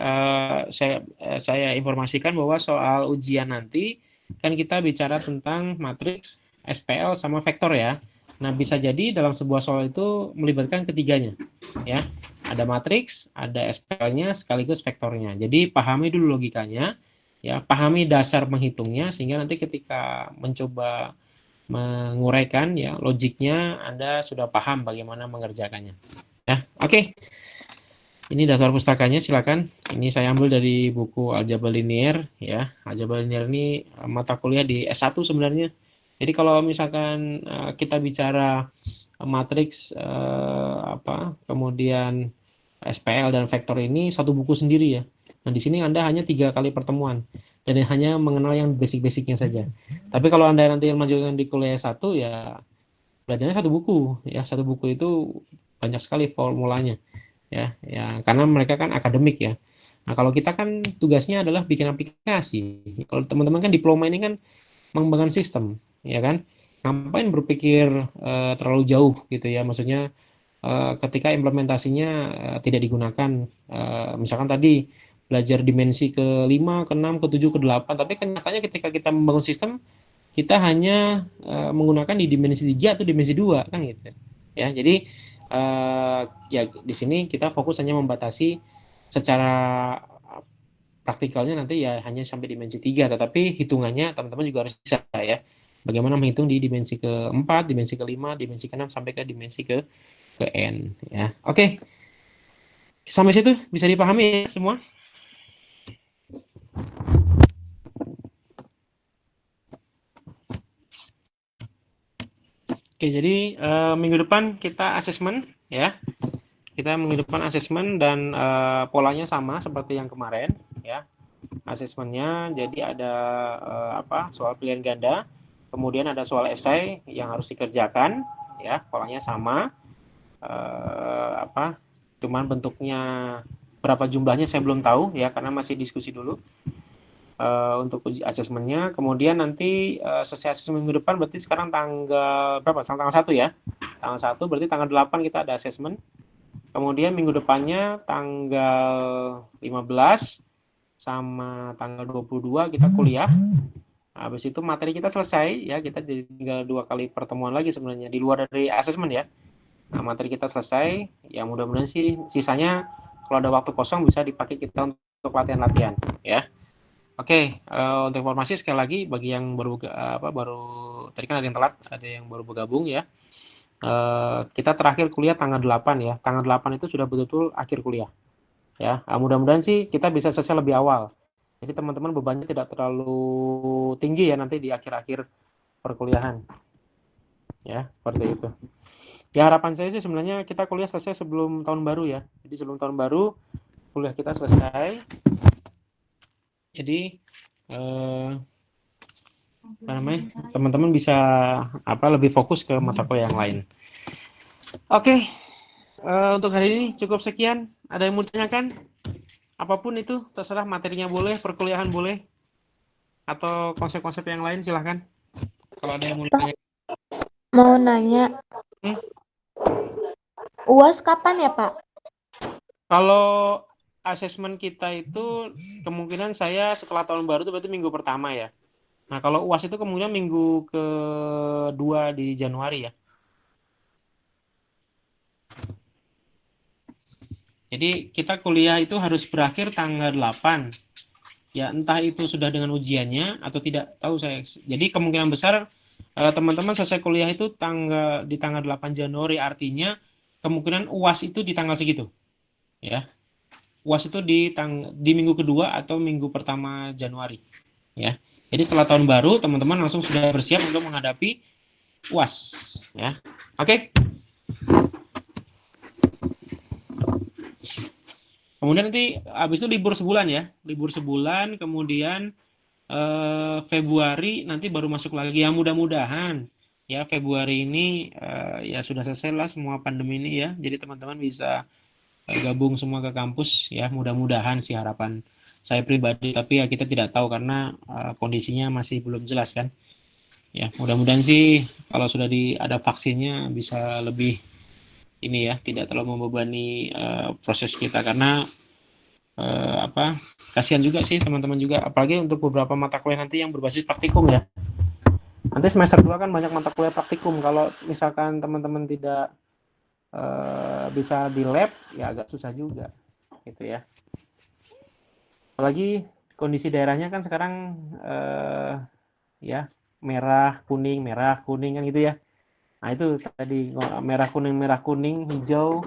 saya informasikan bahwa soal ujian nanti kan kita bicara tentang matriks, SPL sama vektor ya. Nah, bisa jadi dalam sebuah soal itu melibatkan ketiganya ya. Ada matriks, ada SPL-nya sekaligus vektornya. Jadi pahami dulu logikanya ya, pahami dasar menghitungnya sehingga nanti ketika mencoba menguraikan ya logiknya Anda sudah paham bagaimana mengerjakannya. Ya, oke. Ini daftar pustakanya silakan. Ini saya ambil dari buku Aljabar Linear ya. Aljabar Linear ini mata kuliah di S1 sebenarnya. Jadi kalau misalkan kita bicara matriks kemudian SPL dan vektor ini satu buku sendiri ya. Nah, di sini Anda hanya 3 kali pertemuan dan hanya mengenal yang basic-basicnya saja. Tapi kalau Anda nanti melanjutkan di kuliah S1 ya belajarnya satu buku ya. Satu buku itu banyak sekali formulanya ya. Ya, karena mereka kan akademik ya. Nah, kalau kita kan tugasnya adalah bikin aplikasi. Kalau teman-teman kan diploma ini kan mengembangkan sistem, ya kan? Ngapain berpikir terlalu jauh gitu ya? Maksudnya ketika implementasinya tidak digunakan, misalkan tadi belajar dimensi ke-5, ke-6, ke-7, ke-8, tapi kenyataannya ketika kita membangun sistem, kita hanya menggunakan di dimensi 3 atau dimensi 2 kan gitu. Ya, jadi ya di sini kita fokus hanya membatasi secara praktikalnya nanti ya hanya sampai dimensi 3, tetapi hitungannya teman-teman juga harus bisa ya. Bagaimana menghitung di dimensi ke-4, dimensi ke-5, dimensi ke-6 sampai ke dimensi ke N ya. Oke. Sampai situ bisa dipahami ya semua? Oke, jadi minggu depan kita asesmen ya. Kita minggu depan asesmen dan polanya sama seperti yang kemarin ya. Asesmennya jadi ada soal pilihan ganda, kemudian ada soal esai yang harus dikerjakan ya, polanya sama. Cuman bentuknya berapa jumlahnya saya belum tahu ya karena masih diskusi dulu. Untuk uji asesmennya, kemudian nanti selesai asesmen minggu depan berarti sekarang tanggal berapa? Tanggal 1 ya. Tanggal 1 berarti tanggal 8 kita ada asesmen. Kemudian minggu depannya tanggal 15 sama tanggal 22 kita kuliah. Habis itu materi kita selesai ya, kita tinggal 2 kali pertemuan lagi sebenarnya di luar dari asesmen ya. Nah, materi kita selesai, ya mudah-mudahan sih sisanya kalau ada waktu kosong bisa dipakai kita untuk latihan-latihan ya. Oke, untuk informasi sekali lagi bagi yang baru tadi kan ada yang telat, ada yang baru bergabung ya. Kita terakhir kuliah tanggal 8 ya. Tanggal 8 itu sudah betul-betul akhir kuliah. Ya, mudah-mudahan sih kita bisa selesai lebih awal. Jadi teman-teman bebannya tidak terlalu tinggi ya nanti di akhir-akhir perkuliahan. Ya, seperti itu. Ya harapan saya sih sebenarnya kita kuliah selesai sebelum tahun baru ya. Jadi sebelum tahun baru kuliah kita selesai. Jadi teman-teman bisa lebih fokus ke mata kuliah yang lain. Oke, untuk hari ini cukup sekian. Ada yang mau ditanyakan? Apapun itu, terserah, materinya boleh, perkuliahan boleh, atau konsep-konsep yang lain silahkan. Kalau ada yang mau ditanya. Mau nanya, UAS kapan ya Pak? Kalau asesmen kita itu kemungkinan saya setelah tahun baru itu berarti minggu pertama ya. Nah kalau UAS itu kemungkinan minggu kedua di Januari ya. Jadi kita kuliah itu harus berakhir tanggal 8. Ya entah itu sudah dengan ujiannya atau tidak, tahu saya. Jadi kemungkinan besar teman-teman selesai kuliah itu di tanggal 8 Januari, artinya kemungkinan UAS itu di tanggal segitu. Ya. UAS itu di minggu kedua atau minggu pertama Januari. Ya. Jadi setelah tahun baru teman-teman langsung sudah bersiap untuk menghadapi UAS. Ya. Oke. Kemudian nanti habis itu libur sebulan ya. Libur sebulan, kemudian Februari nanti baru masuk lagi ya, mudah-mudahan ya Februari ini ya sudah selesai lah semua pandemi ini ya, jadi teman-teman bisa gabung semua ke kampus ya, mudah-mudahan sih harapan saya pribadi, tapi ya kita tidak tahu karena kondisinya masih belum jelas kan ya. Mudah-mudahan sih kalau sudah ada vaksinnya bisa lebih ini ya, tidak terlalu membebani proses kita, karena kasihan juga sih teman-teman juga, apalagi untuk beberapa mata kuliah nanti yang berbasis praktikum ya. Nanti semester 2 kan banyak mata kuliah praktikum. Kalau misalkan teman-teman tidak bisa di lab, ya agak susah juga gitu ya. Apalagi kondisi daerahnya kan sekarang ya merah kuning kan gitu ya. Nah itu tadi merah kuning hijau.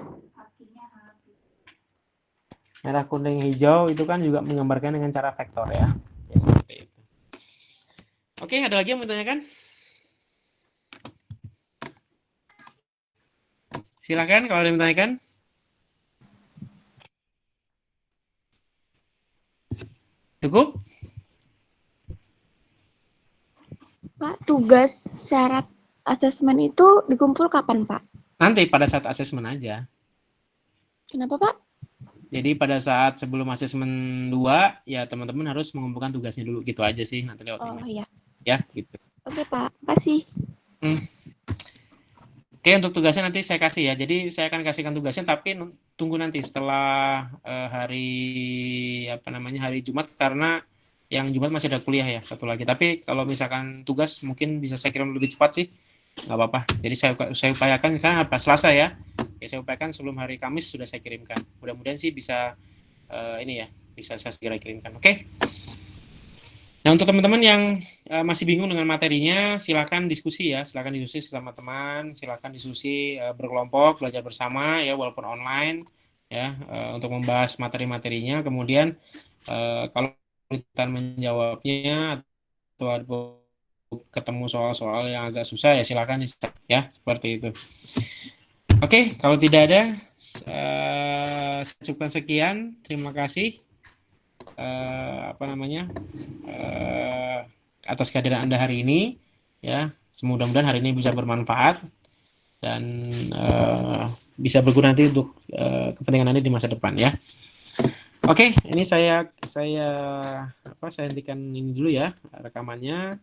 Merah kuning hijau itu kan juga menggambarkan dengan cara vektor ya. Ya seperti itu. Oke, ada lagi yang mau ditanyakan? Silakan kalau ada yang ditanyakan. Cukup? Pak, tugas syarat asesmen itu dikumpul kapan Pak? Nanti pada saat asesmen aja. Kenapa Pak? Jadi pada saat sebelum asesmen 2, ya teman-teman harus mengumpulkan tugasnya dulu, gitu aja sih, nanti lewat email. Oh iya. Ya, gitu. Oke Pak, makasih. Oke, untuk tugasnya nanti saya kasih ya. Jadi saya akan kasihkan tugasnya, tapi tunggu nanti setelah hari hari Jumat, karena yang Jumat masih ada kuliah ya, satu lagi. Tapi kalau misalkan tugas mungkin bisa saya kirim lebih cepat sih, nggak apa-apa. Jadi saya upayakan kan apa Selasa ya. Ya, saya upayakan sebelum hari Kamis sudah saya kirimkan. Mudah-mudahan sih bisa bisa saya segera kirimkan. Oke. Nah, untuk teman-teman yang masih bingung dengan materinya, silakan diskusi ya, silakan diskusi sama teman, silakan diskusi berkelompok, belajar bersama ya, walaupun online ya, untuk membahas materi-materinya. Kemudian kalau kita menjawabnya atau ketemu soal-soal yang agak susah ya, silakan ya, seperti itu. Oke, kalau tidak ada, saya cukupkan sekian. Terima kasih. Atas kehadiran Anda hari ini ya, mudah-mudahan hari ini bisa bermanfaat dan bisa berguna nanti untuk kepentingan Anda di masa depan ya. Oke, ini saya hentikan ini dulu ya rekamannya.